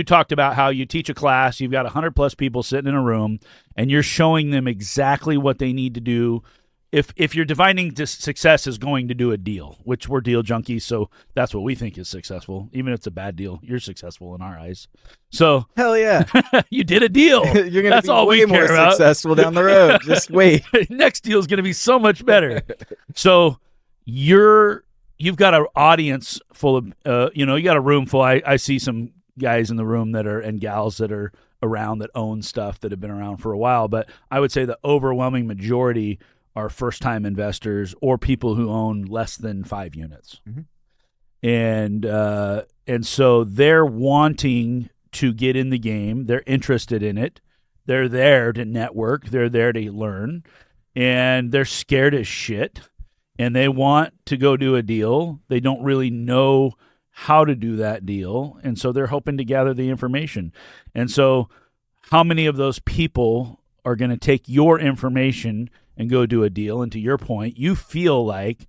talked about how you teach a class. You've got 100+ people sitting in a room, and you're showing them exactly what they need to do. If you're defining success as going to do a deal, which we're deal junkies, so that's what we think is successful. Even if it's a bad deal, you're successful in our eyes. So Hell yeah. you did a deal. You're going to That's be all way we more care about. successful down the road. Just wait. Next deal is going to be so much better. So you've got an audience full of, you got a room full. I see some guys in the room and gals that are around that own stuff that have been around for a while. But I would say the overwhelming majority are first-time investors or people who own less than 5 units. Mm-hmm. And so they're wanting to get in the game. They're interested in it. They're there to network. They're there to learn. And they're scared as shit. And they want to go do a deal. They don't really know how to do that deal. And so they're hoping to gather the information. And so how many of those people are going to take your information and go do a deal? And to your point, you feel like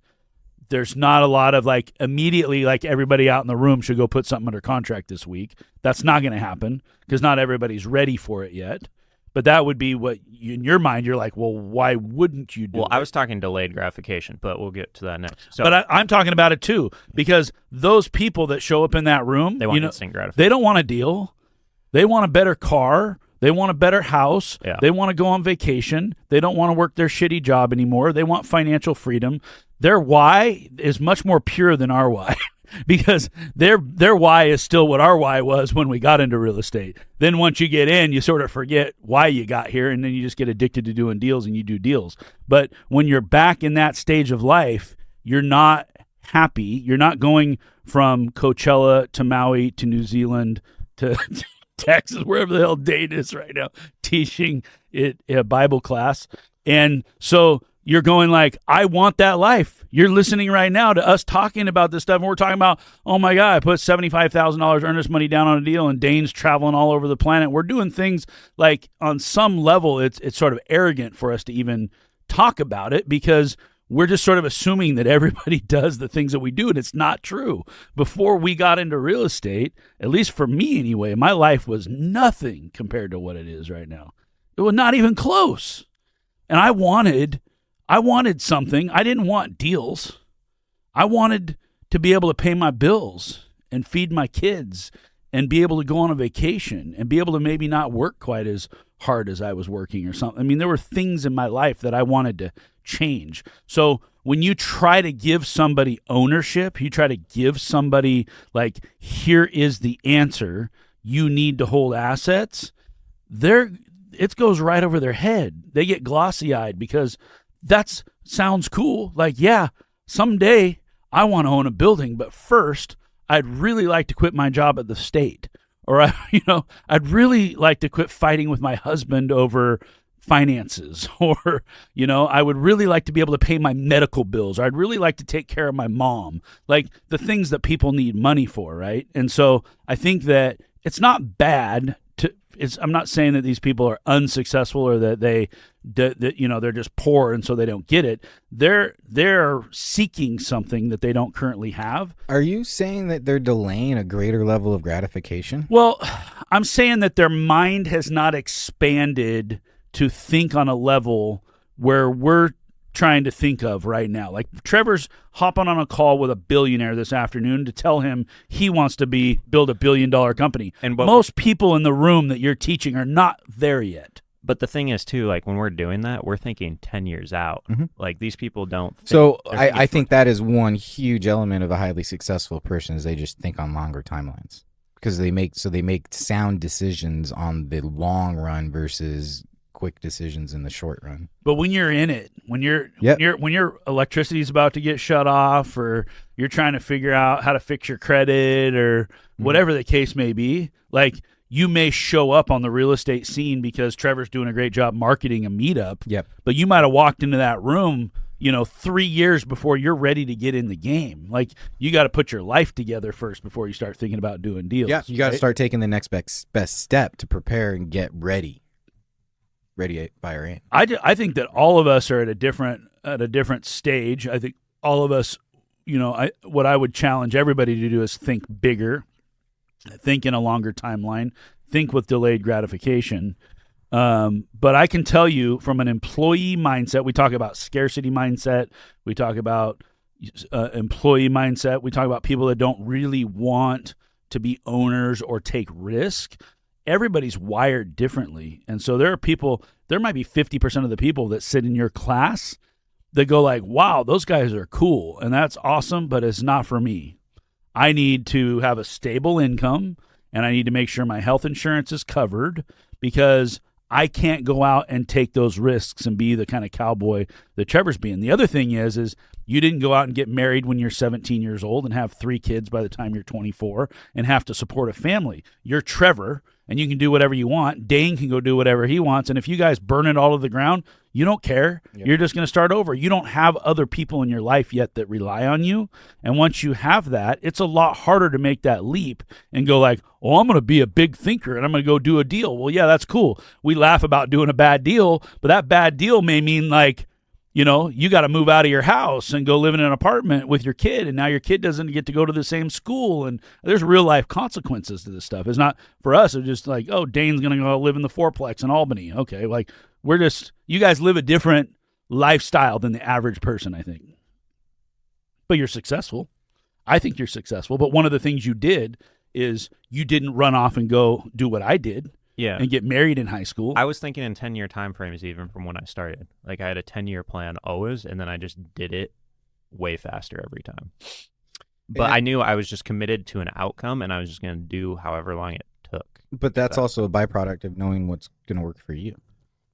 there's not a lot of immediately everybody out in the room should go put something under contract this week. That's not going to happen because not everybody's ready for it yet. But that would be what in your mind you're like, well, why wouldn't you do it? Well, I was talking delayed gratification, but we'll get to that next. So, but I'm talking about it too because those people that show up in that room, they want instant gratification. They don't want a deal. They want a better car. They want a better house. Yeah. They want to go on vacation. They don't want to work their shitty job anymore. They want financial freedom. Their why is much more pure than our why because their why is still what our why was when we got into real estate. Then once you get in, you sort of forget why you got here, and then you just get addicted to doing deals and you do deals. But when you're back in that stage of life, you're not happy. You're not going from Coachella to Maui to New Zealand to Texas, wherever the hell Dane is right now, teaching it a Bible class. And so you're going I want that life. You're listening right now to us talking about this stuff, and we're talking about, oh my God, I put $75,000 earnest money down on a deal, and Dane's traveling all over the planet. We're doing things on some level, it's sort of arrogant for us to even talk about it because we're just sort of assuming that everybody does the things that we do, and it's not true. Before we got into real estate, at least for me anyway, my life was nothing compared to what it is right now. It was not even close. And I wanted something. I didn't want deals. I wanted to be able to pay my bills and feed my kids and be able to go on a vacation and be able to maybe not work quite as hard as I was working or something. I mean, there were things in my life that I wanted to change. So when you try to give somebody ownership, you try to give somebody here is the answer, you need to hold assets, it goes right over their head. They get glossy-eyed because that sounds cool. Yeah, someday I want to own a building, but first I'd really like to quit my job at the state. Or, I'd really like to quit fighting with my husband over finances. Or, I would really like to be able to pay my medical bills. Or I'd really like to take care of my mom. The things that people need money for, right? And so I think that it's not bad I'm not saying that these people are unsuccessful or that they're just poor and so they don't get it. They're seeking something that they don't currently have. Are you saying that they're delaying a greater level of gratification? Well, I'm saying that their mind has not expanded to think on a level where we're trying to think of right now. Trevor's hopping on a call with a billionaire this afternoon to tell him he wants to build $1 billion company. And most people in the room that you're teaching are not there yet. But the thing is too, when we're doing that, we're thinking 10 years out. Mm-hmm. These people don't think. So I think that is one huge element of a highly successful person is they just think on longer timelines because they make sound decisions on the long run versus quick decisions in the short run. But when you're in it, when your electricity's about to get shut off, or you're trying to figure out how to fix your credit, or whatever the case may be, you may show up on the real estate scene because Trevor's doing a great job marketing a meetup. Yep. But you might have walked into that room, 3 years before you're ready to get in the game. You got to put your life together first before you start thinking about doing deals. Yeah, you got to start taking the next best step to prepare and get ready. ready by our aim. I think that all of us are at a different stage. I think all of us, what I would challenge everybody to do is think bigger, think in a longer timeline, think with delayed gratification. But I can tell you from an employee mindset, we talk about scarcity mindset, we talk about employee mindset, we talk about people that don't really want to be owners or take risk. Everybody's wired differently. And so there might be 50% of the people that sit in your class that go like, wow, those guys are cool. And that's awesome, but it's not for me. I need to have a stable income and I need to make sure my health insurance is covered because I can't go out and take those risks and be the kind of cowboy that Trevor's being. The other thing is you didn't go out and get married when you're 17 years old and have 3 kids by the time you're 24 and have to support a family. You're Trevor, and you can do whatever you want. Dane can go do whatever he wants, and if you guys burn it all to the ground, you don't care. Yep. You're just going to start over. You don't have other people in your life yet that rely on you, and once you have that, it's a lot harder to make that leap and go like, oh, I'm going to be a big thinker, and I'm going to go do a deal. Well, yeah, that's cool. We laugh about doing a bad deal, but that bad deal may mean like, you got to move out of your house and go live in an apartment with your kid, and now your kid doesn't get to go to the same school, and there's real life consequences to this stuff. It's not for us. It's just like, oh, Dane's going to go live in the fourplex in Albany. Okay, like you guys live a different lifestyle than the average person, I think. But you're successful. I think you're successful. But one of the things you did is you didn't run off and go do what I did. Yeah. And get married in high school. I was thinking in 10-year time frames even from when I started. Like I had a 10-year plan always, and then I just did it way faster every time. But I knew I was just committed to an outcome, and I was just going to do however long it took. But that's also a byproduct of knowing what's going to work for you,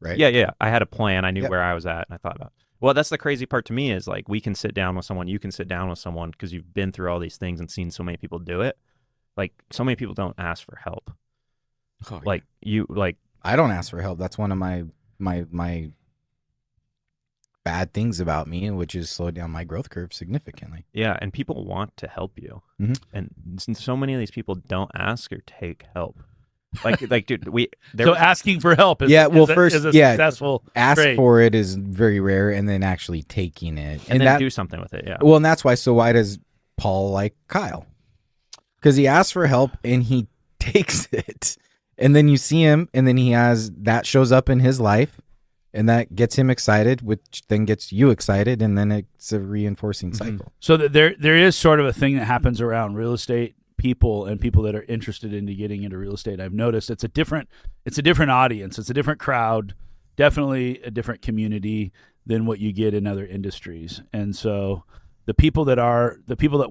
right? Yeah. I had a plan. I knew where I was at, and I thought about it. Well, that's the crazy part to me is like we can sit down with someone, you can sit down with someone because you've been through all these things and seen so many people do it. Like so many people don't ask for help. Oh, like I don't ask for help. That's one of my bad things about me, which is slowed down my growth curve significantly. Yeah, and people want to help you, and so many of these people don't ask or take help. Like dude, so asking for help is successful. Ask trait. for it is very rare, and then actually taking it and then do something with it. Yeah. Well, and that's why. So why does Paul like Kyle? Because he asks for help and he takes it. And then you see him, and then that shows up in his life, and that gets him excited, which then gets you excited, and then it's a reinforcing cycle. So there is sort of a thing that happens around real estate people and people that are interested into getting into real estate. I've noticed it's a different audience, it's a different crowd, definitely a different community than what you get in other industries. And so the people that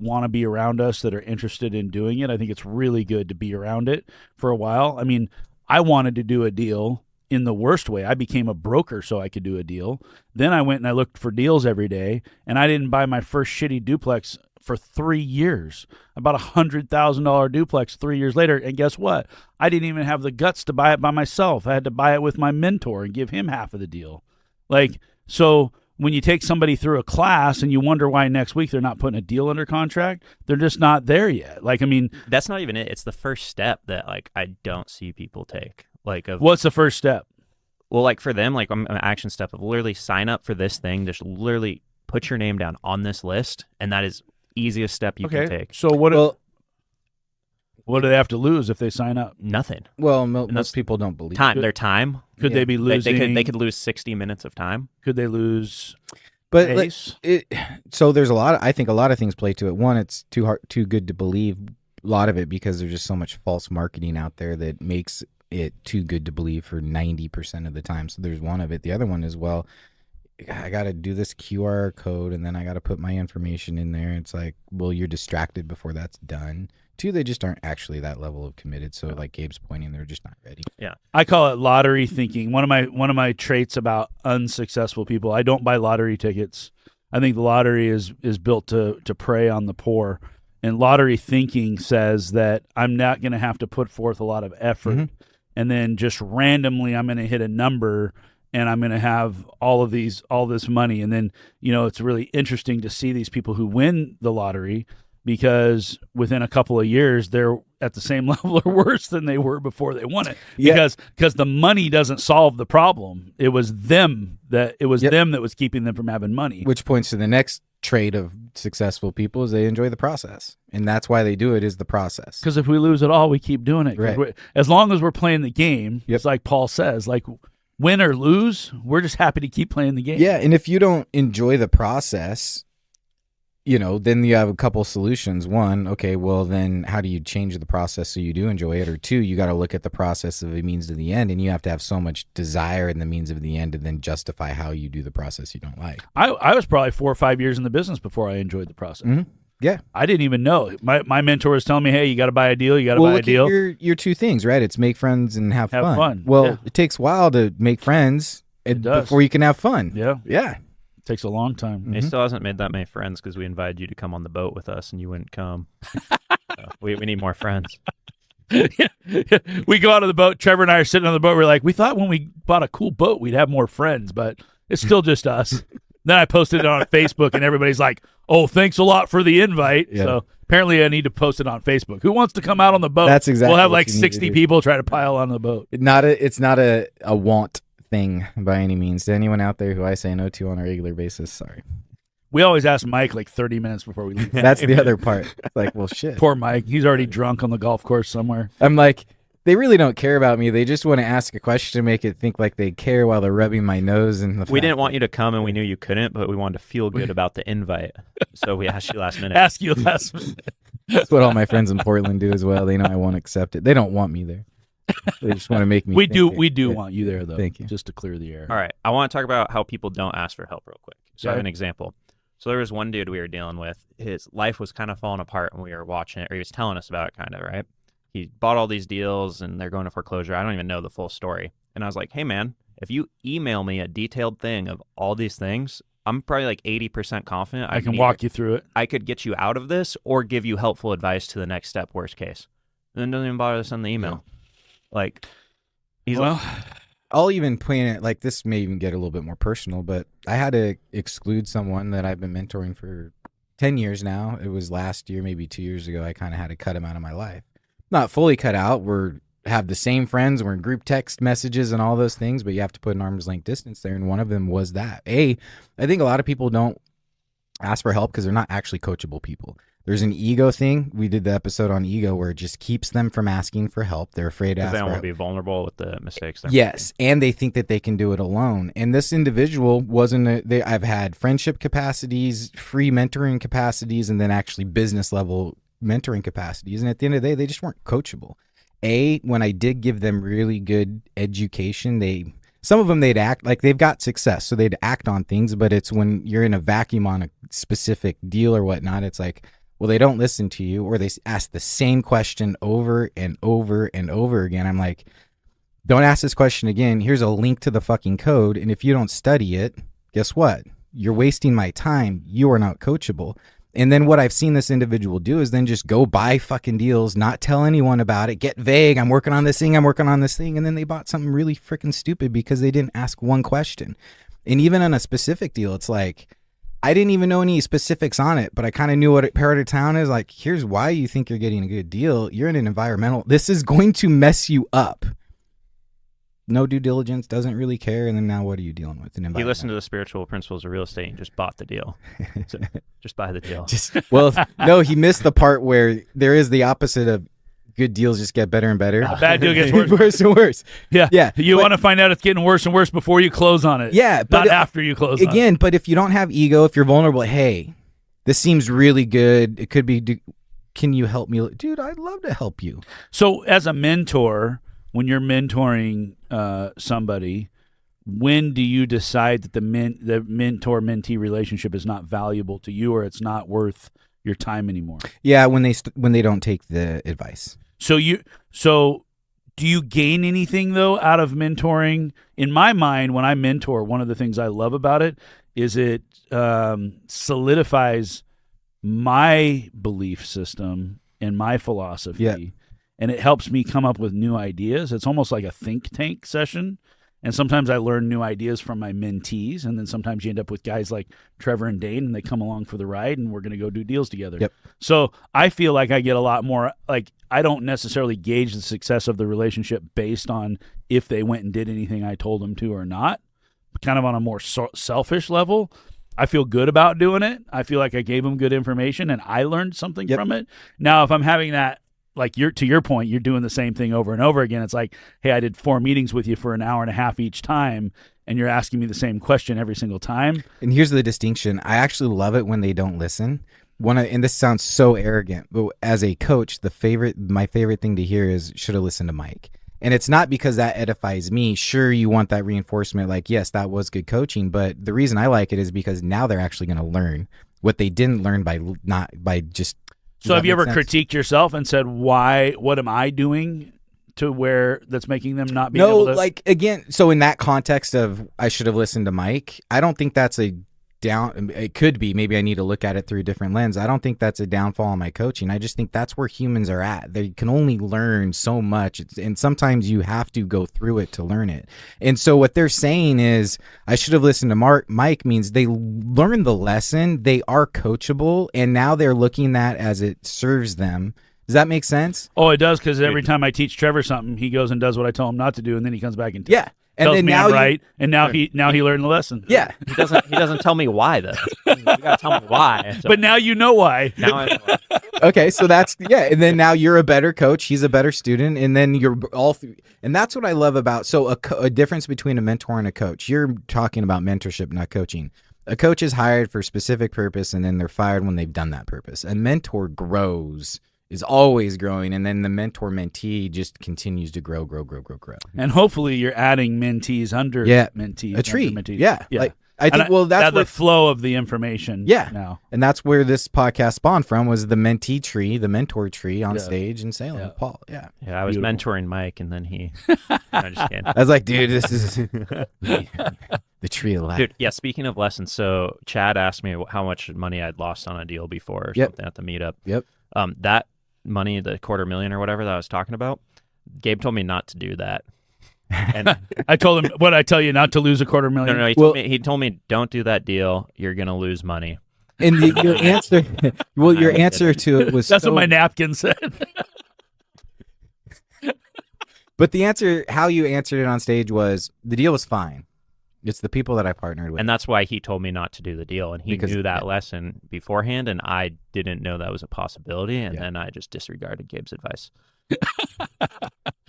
want to be around us, that are interested in doing it, I think it's really good to be around it for a while. I mean, I wanted to do a deal in the worst way. I became a broker so I could do a deal. Then I went and I looked for deals every day, and I didn't buy my first shitty duplex for 3 years. I bought $100,000 duplex 3 years later, and guess what? I didn't even have the guts to buy it by myself. I had to buy it with my mentor and give him half of the deal. So when you take somebody through a class and you wonder why next week they're not putting a deal under contract, they're just not there yet. That's not even it. It's the first step that I don't see people take. What's the first step? Well, for them, an action step of literally sign up for this thing. Just literally put your name down on this list, and that is easiest step you can take. So what do they have to lose if they sign up? Nothing. Well, most people don't believe time. Their time. Could they be losing? They could lose 60 minutes of time. Could they lose? But so there's I think a lot of things play to it. One, it's too good to believe. A lot of it because there's just so much false marketing out there that makes it too good to believe for 90% of the time. So there's one of it. The other one is, well, I got to do this QR code and then I got to put my information in there. It's like, well, you're distracted before that's done. Two, they just aren't actually that level of committed. So like Gabe's pointing, they're just not ready. Yeah. I call it lottery thinking. One of my traits about unsuccessful people, I don't buy lottery tickets. I think the lottery is built to prey on the poor. And lottery thinking says that I'm not going to have to put forth a lot of effort. And then just randomly I'm going to hit a number and I'm going to have all this money. And then, it's really interesting to see these people who win the lottery. because within a couple of years they're at the same level or worse than they were before they won it. Yeah. Because the money doesn't solve the problem. It was them that was keeping them from having money. Which points to the next trait of successful people is they enjoy the process. And that's why they do it, is the process. Because if we lose it all, we keep doing it. Right. As long as we're playing the game, Yep. it's like Paul says, like win or lose, we're just happy to keep playing the game. Yeah, and if you don't enjoy the process, then you have a couple solutions. One, okay, well then how do you change the process so you do enjoy it? Or two, you got to look at the process of the means to the end, and you have to have so much desire in the means of the end to then justify how you do the process you don't like. I was probably 4 or 5 years in the business before I enjoyed the process. Mhm. Yeah. I didn't even know. My mentor was telling me, hey, you got to buy a deal. You got to buy a Look deal. at your two things, right? It's make friends and have fun. Well, Well, it takes a while to make friends does. before you can have fun. Yeah. Yeah. It takes a long time. He still hasn't made that many friends because we invited you to come on the boat with us and you wouldn't come. So we need more friends. We go out of the boat. Trevor and I are sitting on the boat. We're like, we thought when we bought a cool boat, we'd have more friends, but it's still just us. Then I posted it on Facebook, and everybody's like, oh, thanks a lot for the invite. Yeah. So apparently I need to post it on Facebook. Who wants to come out on the boat? That's exactly We'll have what like you need to 60 do. people try to pile on the boat. It's not a want thing by any means. To anyone out there who I say no to on a regular basis, sorry. We always ask Mike like 30 minutes before we leave. That's the other part. It's like, well, shit. Poor Mike. He's already drunk on the golf course somewhere. I'm like, they really don't care about me. They just want to ask a question to make it think like they care while they're rubbing my nose. And We didn't want you to come and we knew you couldn't, but we wanted to feel good about the invite. So we asked you last minute. Ask you last minute. That's what all my friends in Portland do as well. They know I won't accept it. They don't want me there. They just want to make me. We think do it. want you there, though. Thank you. Just to clear the air. All right. I want to talk about how people don't ask for help real quick. So I have Okay. an example. So there was one dude we were dealing with. His life was kind of falling apart when we were watching it, or he was telling us about it kind of, right? He bought all these deals and they're going to foreclosure. I don't even know the full story. And I was like, hey, man, if you email me a detailed thing of all these things, I'm probably like 80% confident I can walk you through it. I could get you out of this or give you helpful advice to the next step, worst case. And then doesn't even bother to send the email. Like, he's Well, I'll even point it like this may even get a little bit more personal, but I had to exclude someone that I've been mentoring for 10 years now. It was last year, maybe 2 years ago. I kind of had to cut him out of my life. Not fully cut out. Have the same friends. We're in group text messages and all those things, but you have to put an arm's length distance there. And one of them was that. I think a lot of people don't ask for help because they're not actually coachable people. There's an ego thing. We did the episode on ego where it just keeps them from asking for help. They're afraid to because ask they for don't want help. to be vulnerable with the mistakes they're Yes, and they think that they can do it alone. And this individual wasn't. I've had friendship capacities, free mentoring capacities, and then actually business level mentoring capacities. And at the end of the day, they just weren't coachable. When I did give them really good education, some of them they'd act like they've got success, so they'd act on things. But it's when you're in a vacuum on a specific deal or whatnot, it's like, well, they don't listen to you, or they ask the same question over and over and over again. I'm like, don't ask this question again. Here's a link to the fucking code. And if you don't study it, guess what? You're wasting my time. You are not coachable. And then what I've seen this individual do is then just go buy fucking deals, not tell anyone about it, get vague. I'm working on this thing. And then they bought something really freaking stupid because they didn't ask one question. And even on a specific deal, it's like, I didn't even know any specifics on it, but I kind of knew what part of town is. Like, here's why you think you're getting a good deal. You're in an environmental. This is going to mess you up. No due diligence, doesn't really care. And then now what are you dealing with? He listened to the spiritual principles of real estate and just bought the deal. So just buy the deal. No, he missed the part where there is the opposite of good deals just get better and better. a bad deal gets worse. Worse and worse. Yeah. Yeah. You want to find out it's getting worse and worse before you close on it. Yeah. Not But after you close on it. again, but if you don't have ego, if you're vulnerable, hey, this seems really good. It could be, can you help me? Dude, I'd love to help you. So as a mentor, when you're mentoring somebody, when do you decide that the mentor-mentee relationship is not valuable to you, or it's not worth your time anymore? Yeah, when they don't take the advice. So do you gain anything though out of mentoring? In my mind, when I mentor, one of the things I love about it is it solidifies my belief system and my philosophy. Yeah. And it helps me come up with new ideas. It's almost like a think tank session. And sometimes I learn new ideas from my mentees, and then sometimes you end up with guys like Trevor and Dane, and they come along for the ride, and we're going to go do deals together. Yep. So I feel like I get a lot more, like, I don't necessarily gauge the success of the relationship based on if they went and did anything I told them to or not. Kind of on a more selfish level, I feel good about doing it. I feel like I gave them good information, and I learned something from it. Now, if I'm having that, like to your point, you're doing the same thing over and over again. It's like, hey, I did 4 meetings with you for an hour and a half each time, and you're asking me the same question every single time. And here's the distinction. I actually love it when they don't listen. And this sounds so arrogant, but as a coach, my favorite thing to hear is should have listened to Mike. And it's not because that edifies me. Sure, you want that reinforcement, like, yes, that was good coaching. But the reason I like it is because now they're actually going to learn what they didn't learn by just. So have you ever critiqued yourself and said, what am I doing to where that's making them not be able to? No, like, again, so in that context of I should have listened to Mike, I don't think that's a down. It could be. Maybe I need to look at it through a different lens. I don't think that's a downfall in my coaching. I just think that's where humans are at. They can only learn so much. And sometimes you have to go through it to learn it. And so what they're saying is I should have listened to Mike means they learned the lesson. They are coachable. And now they're looking at as it serves them. Does that make sense? Oh, it does, because every time I teach Trevor something, he goes and does what I tell him not to do, and then he comes back and And tells then me now I'm right, and now he learned the lesson. Yeah. He doesn't tell me why though. You gotta tell me why. So But now you know why. now I know. Okay, so that's and then now you're a better coach, he's a better student, and then you're all through. And that's what I love about a difference between a mentor and a coach. You're talking about mentorship, not coaching. A coach is hired for a specific purpose, and then they're fired when they've done that purpose. A mentor is always growing, and then the mentor-mentee just continues to grow. And hopefully you're adding mentees under mentees. A tree. Under mentees. Yeah. Like, I think, that's the flow of the information now. And that's where this podcast spawned from, was the mentee tree, the mentor tree on stage in Salem with Paul. Yeah. Yeah, I was mentoring Mike, and then he. I'm just kidding. I was like, dude, this is the tree of life. Dude, yeah, speaking of lessons, so Chad asked me how much money I'd lost on a deal before or something at the meetup. Yep. That money, the $250,000 or whatever that I was talking about, Gabe told me not to do that. And I told him, what I tell you, not to lose $250,000. No, he told me don't do that deal. You're gonna lose money. And your answer, your answer to it was that's what my napkin said. But the answer, how you answered it on stage was the deal was fine. It's the people that I partnered with. And that's why he told me not to do the deal. And he knew that lesson beforehand, and I didn't know that was a possibility. And then I just disregarded Gabe's advice.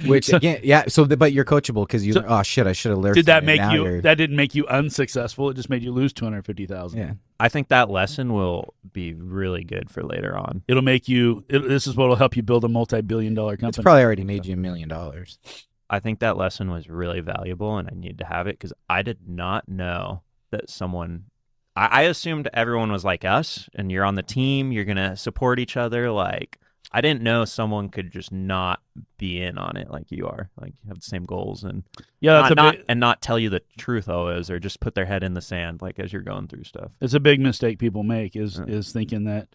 Which, again, but you're coachable because oh, shit, I should have learned. Did that make you, that didn't make you unsuccessful? It just made you lose $250,000. Yeah. I think that lesson will be really good for later on. It'll make you, this is what will help you build a multi-billion-dollar company. It's probably already made you $1 million. I think that lesson was really valuable, and I need to have it because I did not know that someone. I assumed everyone was like us, and you're on the team, you're gonna support each other. Like, I didn't know someone could just not be in on it like you are, like you have the same goals and not tell you the truth always, or just put their head in the sand like as you're going through stuff. It's a big mistake people make is thinking that,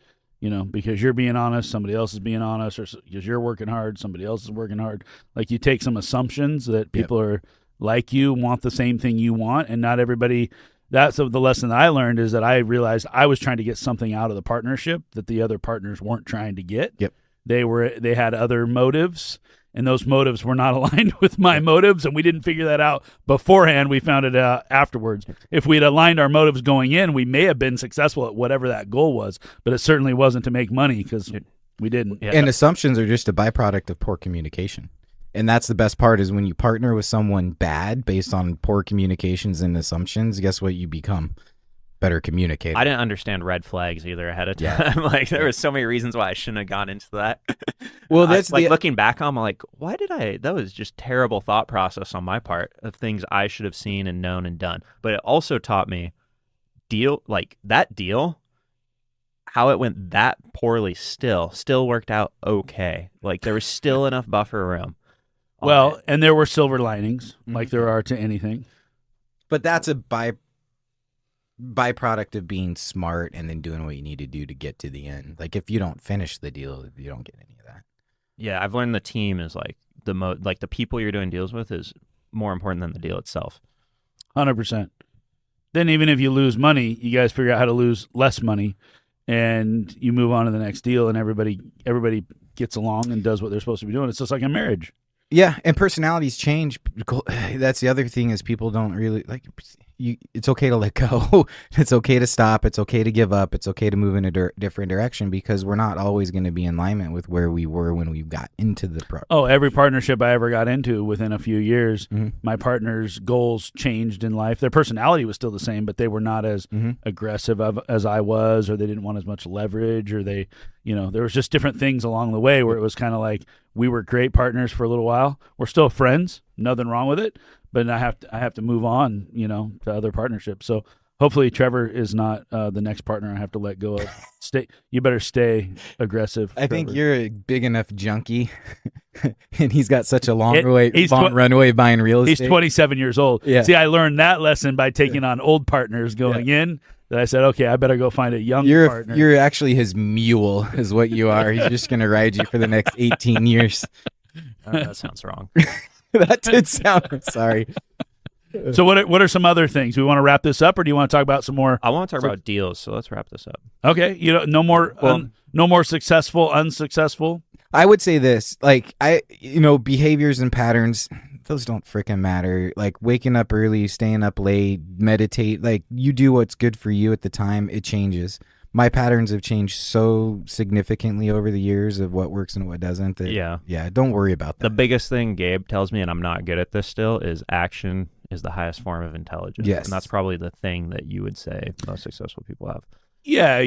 because you're being honest, somebody else is being honest, or because you're working hard, somebody else is working hard. Like, you take some assumptions that people are like you, want the same thing you want, and not everybody. That's the lesson that I learned, is that I realized I was trying to get something out of the partnership that the other partners weren't trying to get. Yep. They had other motives, and those motives were not aligned with my motives, and we didn't figure that out beforehand. We found it out afterwards. If we had aligned our motives going in, we may have been successful at whatever that goal was, but it certainly wasn't to make money, because we didn't. Yeah. And assumptions are just a byproduct of poor communication. And that's the best part, is when you partner with someone bad based on poor communications and assumptions, guess what you become? Better communicator. I didn't understand red flags either ahead of time. Like, there were so many reasons why I shouldn't have gone into that. Well, that's looking back on, I'm like, why did that was just terrible thought process on my part of things I should have seen and known and done. But it also taught me that deal, how it went that poorly still worked out okay. Like, there was still enough buffer room. Well, and there were silver linings, like there are to anything. But that's a byproduct of being smart and then doing what you need to do to get to the end. Like, if you don't finish the deal, you don't get any of that. Yeah, I've learned the team is like the people you're doing deals with is more important than the deal itself. 100%. Then even if you lose money, you guys figure out how to lose less money, and you move on to the next deal, and everybody gets along and does what they're supposed to be doing. It's just like a marriage. Yeah, and personalities change. That's the other thing is people don't really like. It's okay to let go. It's okay to stop. It's okay to give up. It's okay to move in a different direction because we're not always going to be in alignment with where we were when we got into the program. Oh, every partnership I ever got into within a few years, my partner's goals changed in life. Their personality was still the same, but they were not as aggressive as I was, or they didn't want as much leverage, or they, there was just different things along the way where it was kind of like we were great partners for a little while. We're still friends. Nothing wrong with it. But I have to move on, to other partnerships. So hopefully Trevor is not the next partner I have to let go of. You better stay aggressive. I think you're a big enough junkie, and he's got such a long runway buying real estate. He's 27 years old. Yeah. See, I learned that lesson by taking on old partners going in. That I said, okay, I better go find a young partner. You're actually his mule, is what you are. He's just going to ride you for the next 18 years. That sounds wrong. That did sound. Sorry. So what are some other things? Do we want to wrap this up, or do you want to talk about some more? I want to talk about deals, so let's wrap this up. Okay, no more successful, unsuccessful. I would say this, behaviors and patterns, those don't freaking matter. Like waking up early, staying up late, meditate. Like you do what's good for you at the time. It changes. My patterns have changed so significantly over the years of what works and what doesn't. Don't worry about that. The biggest thing Gabe tells me, and I'm not good at this still, is action is the highest form of intelligence. Yes. And that's probably the thing that you would say most successful people have. Yeah,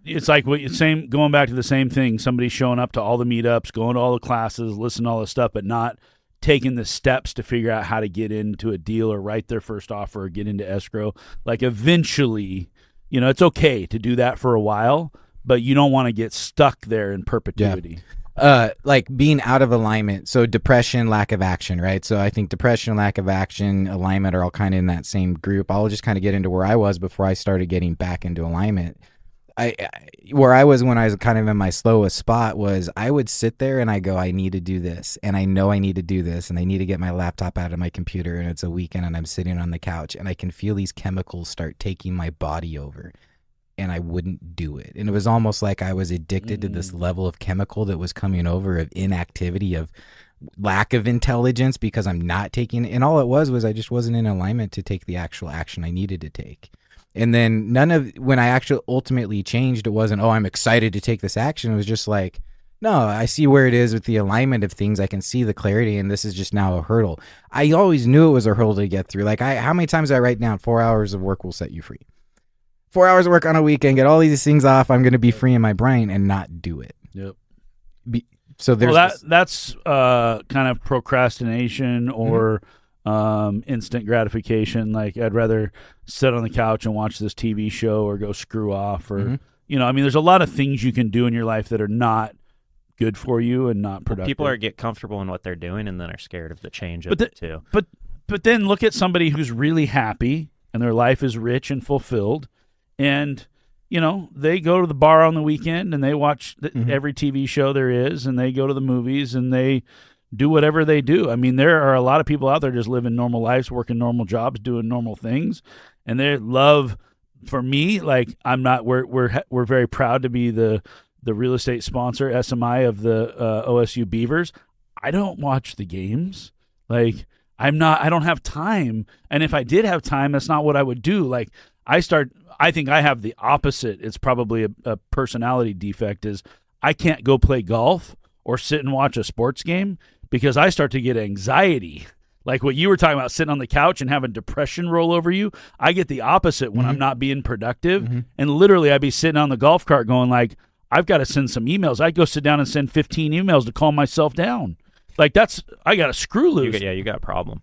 it's like going back to the same thing. Somebody showing up to all the meetups, going to all the classes, listening to all the stuff, but not taking the steps to figure out how to get into a deal or write their first offer or get into escrow. Like eventually, it's okay to do that for a while, but you don't want to get stuck there in perpetuity. Like being out of alignment. So depression, lack of action, right? So I think depression, lack of action, alignment are all kind of in that same group. I'll just kind of get into where I was before I started getting back into alignment. Where I was when I was kind of in my slowest spot was I would sit there and I go, I need to do this, and I know I need to do this, and I need to get my laptop out of my computer, and it's a weekend and I'm sitting on the couch and I can feel these chemicals start taking my body over, and I wouldn't do it. And it was almost like I was addicted to this level of chemical that was coming over, of inactivity, of lack of intelligence, because I'm not taking it. And all it was I just wasn't in alignment to take the actual action I needed to take. And then when I actually ultimately changed, it wasn't, I'm excited to take this action. It was just like, no, I see where it is with the alignment of things. I can see the clarity, and this is just now a hurdle. I always knew it was a hurdle to get through. Like how many times I write down 4 hours of work will set you free. 4 hours of work on a weekend, get all these things off. I'm going to be free in my brain and not do it. Yep. So there's that's kind of procrastination or instant gratification. Like I'd rather sit on the couch and watch this TV show or go screw off, or there's a lot of things you can do in your life that are not good for you and not productive. People get comfortable in what they're doing and then are scared of the change of it too. But then look at somebody who's really happy and their life is rich and fulfilled, and they go to the bar on the weekend and they watch every TV show there is, and they go to the movies and they do whatever they do. I mean, there are a lot of people out there just living normal lives, working normal jobs, doing normal things, and they love. For me, like we're very proud to be the real estate sponsor, SMI, of the OSU Beavers. I don't watch the games. Like I don't have time, and if I did have time, that's not what I would do. Like I think I have the opposite. It's probably a personality defect. Is I can't go play golf or sit and watch a sports game because I start to get anxiety. Like what you were talking about, sitting on the couch and having depression roll over you. I get the opposite when I'm not being productive. And literally I'd be sitting on the golf cart going like, I've got to send some emails. I'd go sit down and send 15 emails to calm myself down. Like I got a screw loose. You got a problem.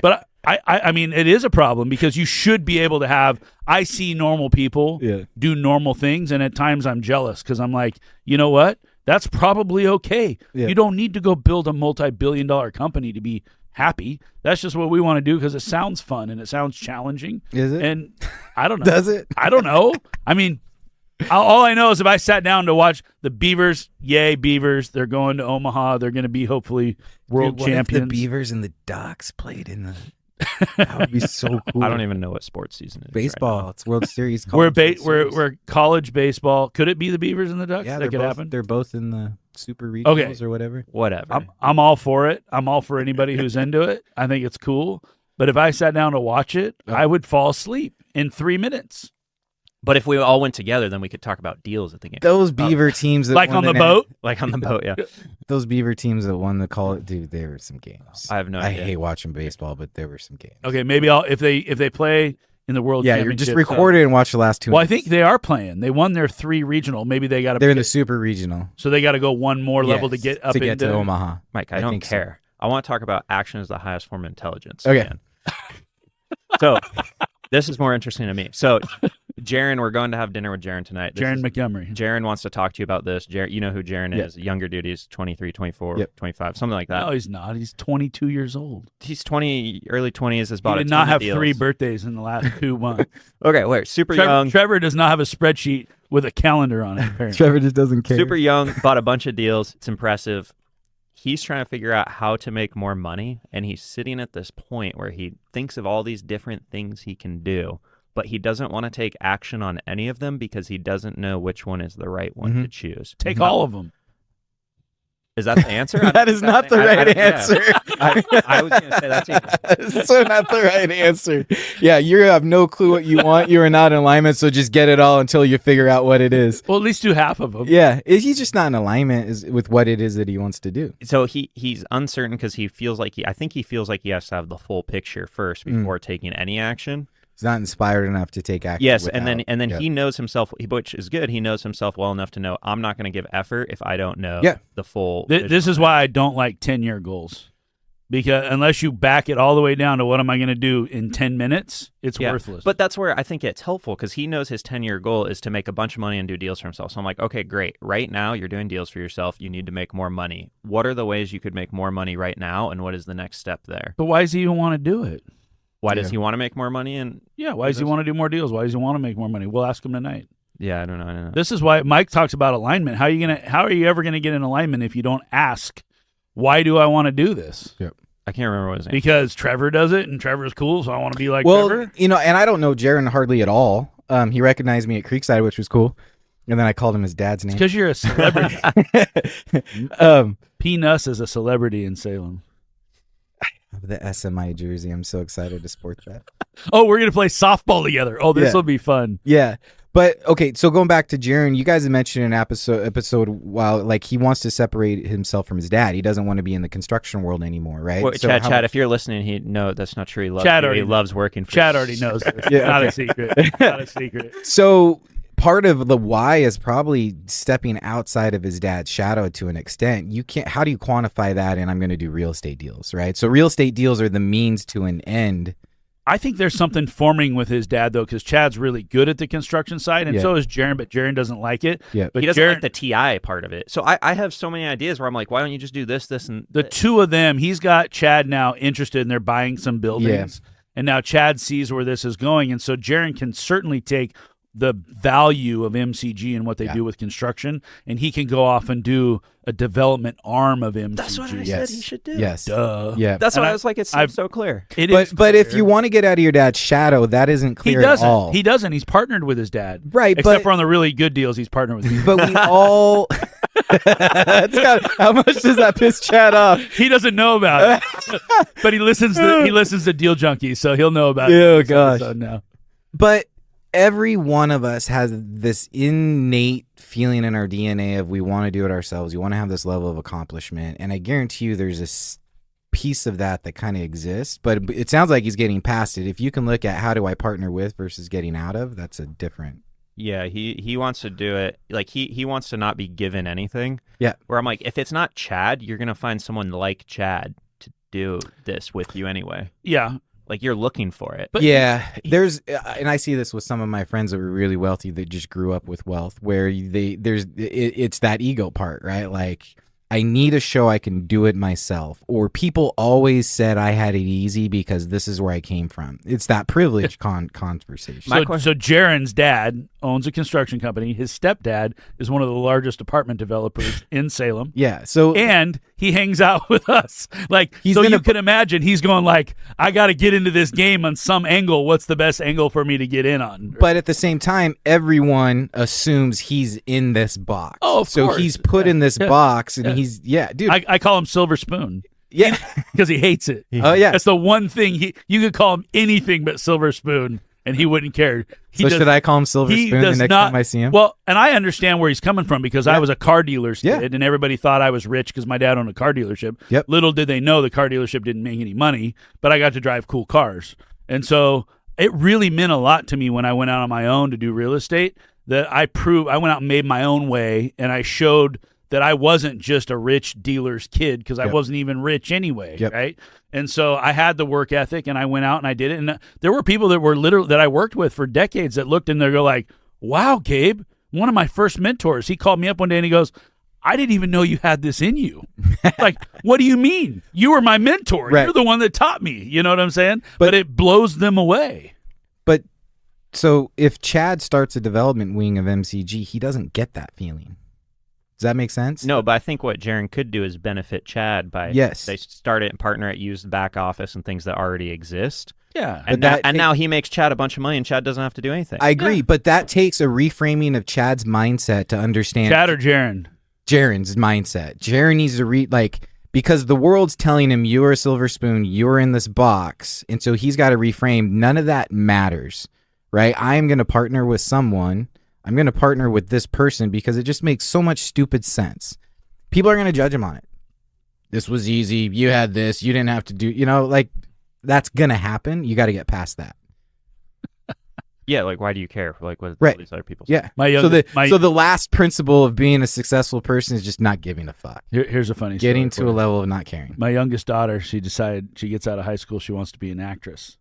But I mean, it is a problem because you should be able to have, I see normal people do normal things, and at times I'm jealous because I'm like, you know what? That's probably okay. Yeah. You don't need to go build a multi-billion-dollar company to be happy. That's just what we want to do because it sounds fun and it sounds challenging. Is it? And I don't know. Does it? I don't know. I mean, All I know is if I sat down to watch the Beavers, yay Beavers, they're going to Omaha. They're going to be hopefully world Dude, champions. If the Beavers and the Ducks played in the. That would be so cool. I don't even know what sports season it is. Baseball. Right now. It's World Series. We're College World Series. we're college baseball. Could it be the Beavers and the Ducks? Yeah, that could happen. They're both in the Super Regionals or whatever. Whatever. I'm all for it. I'm all for anybody who's into it. I think it's cool. But if I sat down to watch it, I would fall asleep in 3 minutes. But if we all went together, then we could talk about deals at the game. Those Beaver teams that Like won on the boat? Like on the boat, yeah. Those Beaver teams that won the call, dude, there were some games. I have no I idea. hate watching baseball, but there were some games. Okay, maybe if they play in the World Yeah, you're Championship. just record it and watch the last 2 Well, I innings. think they are playing. They won their 3 regional. Maybe they got to. They're in the Super Regional. So they got to go one more level to Yes, get up to into Omaha. Mike, I don't think so. care. I want to talk about action as the highest form of intelligence. Okay. Man. So this is more interesting to me. So Jaron, we're going to have dinner with Jaron tonight. Jaron Montgomery. Jaron wants to talk to you about this. You know who Jaron is. Younger dude. He's 23, 24, 25, something like that. No, he's not. He's 22 years old. He's 20, early 20s. Has He bought did a not ton have of deals. 3 birthdays in the last 2 months. Okay, wait. Super young. Trevor does not have a spreadsheet with a calendar on it, apparently. Trevor just doesn't care. Super young. Bought a bunch of deals. It's impressive. He's trying to figure out how to make more money, and he's sitting at this point where he thinks of all these different things he can do, but he doesn't want to take action on any of them because he doesn't know which one is the right one to choose. Take all of them. Is that the answer? That is not the right answer. I was going to say that's easy. That's so not the right answer. Yeah, you have no clue what you want. You are not in alignment, so just get it all until you figure out what it is. Well, at least do half of them. Yeah, he's just not in alignment with what it is that he wants to do. So he's uncertain because he feels like I think he feels like he has to have the full picture first before taking any action. He's not inspired enough to take action. Yes, without- and then Yep. he knows himself, which is good. He knows himself well enough to know I'm not going to give effort if I don't know the full. This is why I don't like 10-year goals. Because unless you back it all the way down to what am I going to do in 10 minutes, it's worthless. But that's where I think it's helpful because he knows his 10-year goal is to make a bunch of money and do deals for himself. So I'm like, okay, great. Right now you're doing deals for yourself. You need to make more money. What are the ways you could make more money right now, and what is the next step there? But why does he even want to do it? Why does he want to make more money? And why does he want to do more deals? Why does he want to make more money? We'll ask him tonight. yeah, I don't know. This is why Mike talks about alignment. How are you ever going to get in alignment if you don't ask, why do I want to do this? Yep. I can't remember what his name. Because Trevor does it, and Trevor's cool, so I want to be like Well, Trevor. and I don't know Jaron hardly at all. He recognized me at Creekside, which was cool. And then I called him his dad's name. Because you're a celebrity. P. Nuss is a celebrity in Salem. The SMI jersey. I'm so excited to sport that. Oh, we're going to play softball together. Oh, this will be fun. Yeah. But okay, so going back to Jaron, you guys have mentioned in an episode while like he wants to separate himself from his dad. He doesn't want to be in the construction world anymore, right? Well, So Chad, if you're listening, no, that's not true. He loves Chad you. already He loves working for Chad you. already knows this. Yeah, Not okay. a secret. Not a secret. So part of the why is probably stepping outside of his dad's shadow to an extent. You can't. How do you quantify that? And I'm going to do real estate deals, right? So real estate deals are the means to an end. I think there's something forming with his dad, though, because Chad's really good at the construction side, and so is Jaron, but Jaron doesn't like it. Yeah. But He doesn't Jaron, like the TI part of it. So I have so many ideas where I'm like, why don't you just do this, and the two of them, he's got Chad now interested, and they're buying some buildings. And now Chad sees where this is going, and so Jaron can certainly take the value of MCG and what they do with construction, and he can go off and do a development arm of MCG. That's what I said he should do. Yes. Duh. Yeah. That's And why I was like, it's so clear. It is But if clear. you want to get out of your dad's shadow, that isn't he clear doesn't. at all. He doesn't. He's partnered with his dad. Right, Except but- for on the really good deals, he's partnered with me. But we all. How much does that piss Chad off? He doesn't know about it, but he listens to Deal Junkies, so he'll know about it. Oh, this gosh. episode now. But every one of us has this innate feeling in our DNA of we want to do it ourselves. We want to have this level of accomplishment. And I guarantee you there's this piece of that kind of exists. But it sounds like he's getting past it. If you can look at how do I partner with versus getting out of, that's a different. Yeah, he wants to do it. Like he wants to not be given anything. Yeah. Where I'm like, if it's not Chad, you're gonna find someone like Chad to do this with you anyway. Yeah. Like you're looking for it. But yeah, and I see this with some of my friends that were really wealthy that just grew up with wealth, where it's that ego part, right? Like I need to show I can do it myself. Or people always said I had it easy because this is where I came from. It's that privilege conversation. So Jaron's dad owns a construction company. His stepdad is one of the largest apartment developers in Salem. Yeah. So and he hangs out with us. Like, He's so been you a- can imagine he's going like, I got to get into this game on some angle. What's the best angle for me to get in on? but at the same time, everyone assumes he's in this box. Oh, of so course. he's put in this box, and he's dude. I call him Silver Spoon yeah. because he hates it. Oh yeah. That's the one thing you could call him anything but Silver Spoon, and he wouldn't care. So should I call him Silver he Spoon the does next not- time I see him? Well, and I understand where he's coming from because I Yeah. was a car dealer's Yeah. kid, and everybody thought I was rich because my dad owned a car dealership. Yep. Little did they know the car dealership didn't make any money, but I got to drive cool cars. And so it really meant a lot to me when I went out on my own to do real estate that I went out and made my own way, and I showed that I wasn't just a rich dealer's kid because I Yep. wasn't even rich anyway, Yep. right? And so I had the work ethic, and I went out and I did it. And there were people that were literally that I worked with for decades that looked and they go like, "Wow, Gabe, one of my first mentors." He called me up one day and he goes, "I didn't even know you had this in you." Like, what do you mean? You were my mentor. Right. You're the one that taught me. You know what I'm saying? But- But it blows them away. But so if Chad starts a development wing of MCG, he doesn't get that feeling. Does that make sense? No, but I think what Jaron could do is benefit Chad by Yes. they start it and partner it, use the back office and things that already exist. Yeah. And, But now he makes Chad a bunch of money and Chad doesn't have to do anything. I agree, but that takes a reframing of Chad's mindset to understand Chad or Jaron? Jaron's mindset. Jaron needs to because the world's telling him you're a silver spoon, you're in this box, and so he's got to reframe. None of that matters, right? I am going to partner with someone. I'm going to partner with this person because it just makes so much stupid sense. People are going to judge him on it. This was easy. You had this. You didn't have to do, like that's going to happen. You got to get past that. Yeah, like why do you care? Like what Right. all these other people say? Yeah. My So youngest, so the last principle of being a successful person is just not giving a fuck. here's a funny Getting story to for a you. level of not caring. My youngest daughter, she decided she gets out of high school, she wants to be an actress.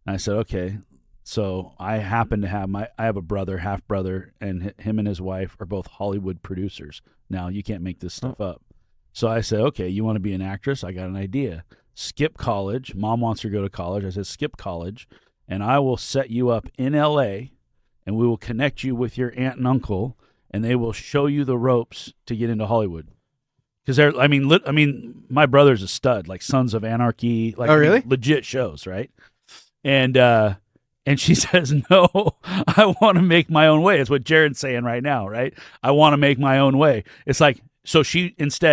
And I said, okay. So I happen to have I have a brother, half brother, and him and his wife are both Hollywood producers. Now you can't make this stuff up. So I said, okay, you want to be an actress? I got an idea. Skip college. Mom wants her to go to college. I said, skip college, and I will set you up in LA, and we will connect you with your aunt and uncle, and they will show you the ropes to get into Hollywood. Because my brother's a stud, like Sons of Anarchy, like Oh, really? legit shows, right? And she says, no, I want to make my own way. It's what Jaron's saying right now, right? I want to make my own way. It's like, so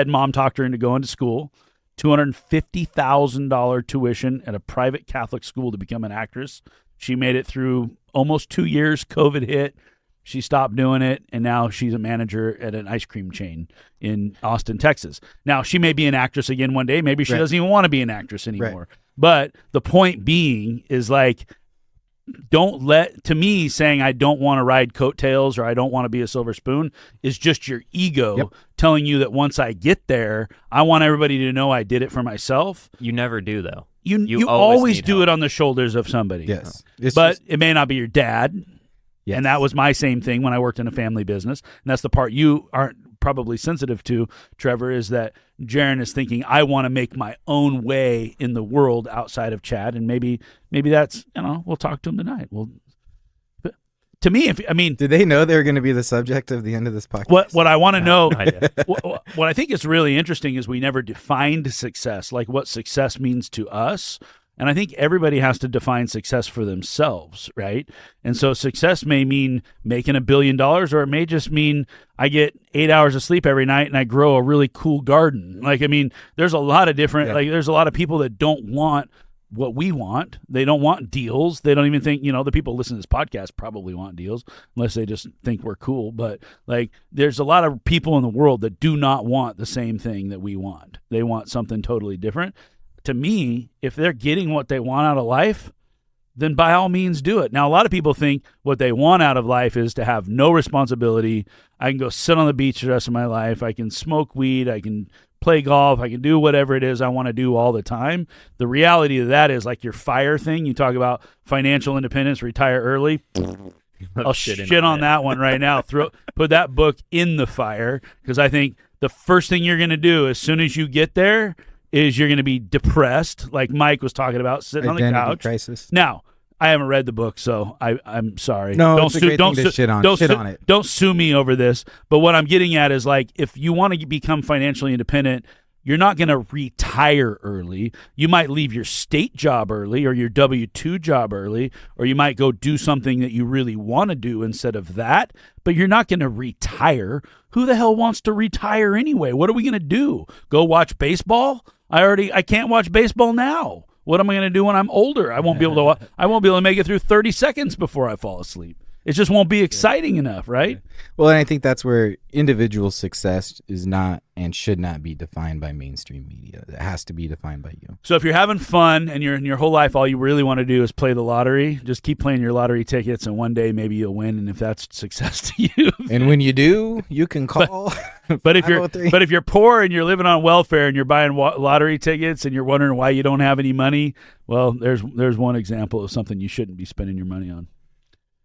Mom talked her into going to school, $250,000 tuition at a private Catholic school to become an actress. She made it through almost 2 years. COVID hit. She stopped doing it, and now she's a manager at an ice cream chain in Austin, Texas. Now, she may be an actress again one day. Maybe she Right. doesn't even want to be an actress anymore. But the point being is like, to me, saying I don't want to ride coattails or I don't want to be a silver spoon is just your ego telling you that once I get there, I want everybody to know I did it for myself. You never do though. You always always need do help. it on the shoulders of somebody. Yes. It's But just- it may not be your dad. yes. And that was my same thing when I worked in a family business. And that's the part you aren't probably sensitive to, Trevor, is that Jaron is thinking, I want to make my own way in the world outside of Chad. And maybe that's, we'll talk to him tonight. But to me, Did they know they were going to be the subject of the end of this podcast? what I want to know, No idea. what I think is really interesting is we never defined success, like what success means to us. And I think everybody has to define success for themselves, right? And so success may mean making $1 billion, or it may just mean I get 8 hours of sleep every night and I grow a really cool garden. There's a lot of different, there's a lot of people that don't want what we want. They don't want deals. They don't even think, the people listening to this podcast probably want deals unless they just think we're cool. But there's a lot of people in the world that do not want the same thing that we want. They want something totally different. To me, if they're getting what they want out of life, then by all means do it. Now, a lot of people think what they want out of life is to have no responsibility. I can go sit on the beach the rest of my life. I can smoke weed. I can play golf. I can do whatever it is I want to do all the time. The reality of that is like your FIRE thing. You talk about financial independence, retire early. I'll shit on that one right now. Put that book in the fire because I think the first thing you're going to do as soon as you get there is you're going to be depressed, like Mike was talking about, sitting on the Identity couch. crisis. Now, I haven't read the book, so I'm sorry. No, it's a great thing to shit on. Shit on it. Don't sue me over this. But what I'm getting at is, like, if you want to become financially independent, you're not going to retire early. You might leave your state job early or your W-2 job early, or you might go do something that you really want to do instead of that, but you're not going to retire. Who the hell wants to retire anyway? What are we going to do? Go watch baseball? I can't watch baseball now. What am I going to do when I'm older? I won't be able to make it through 30 seconds before I fall asleep. It just won't be exciting enough, right? Well, and I think that's where individual success is not and should not be defined by mainstream media. It has to be defined by you. So if you're having fun and you're in your whole life, all you really want to do is play the lottery, just keep playing your lottery tickets, and one day maybe you'll win. And if that's success to you, and when you do, you can call. But if you're poor and you're living on welfare and you're buying lottery tickets and you're wondering why you don't have any money, well, there's one example of something you shouldn't be spending your money on.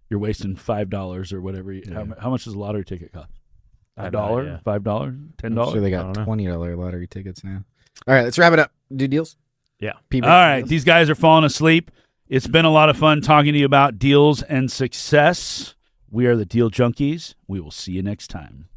You're wasting $5 or whatever. How much does a lottery ticket cost? $1, $5, $10. I'm sure they got $20 lottery tickets now. All right, let's wrap it up. Do deals? Yeah. All right, these guys are falling asleep. It's been a lot of fun talking to you about deals and success. We are the Deal Junkies. We will see you next time.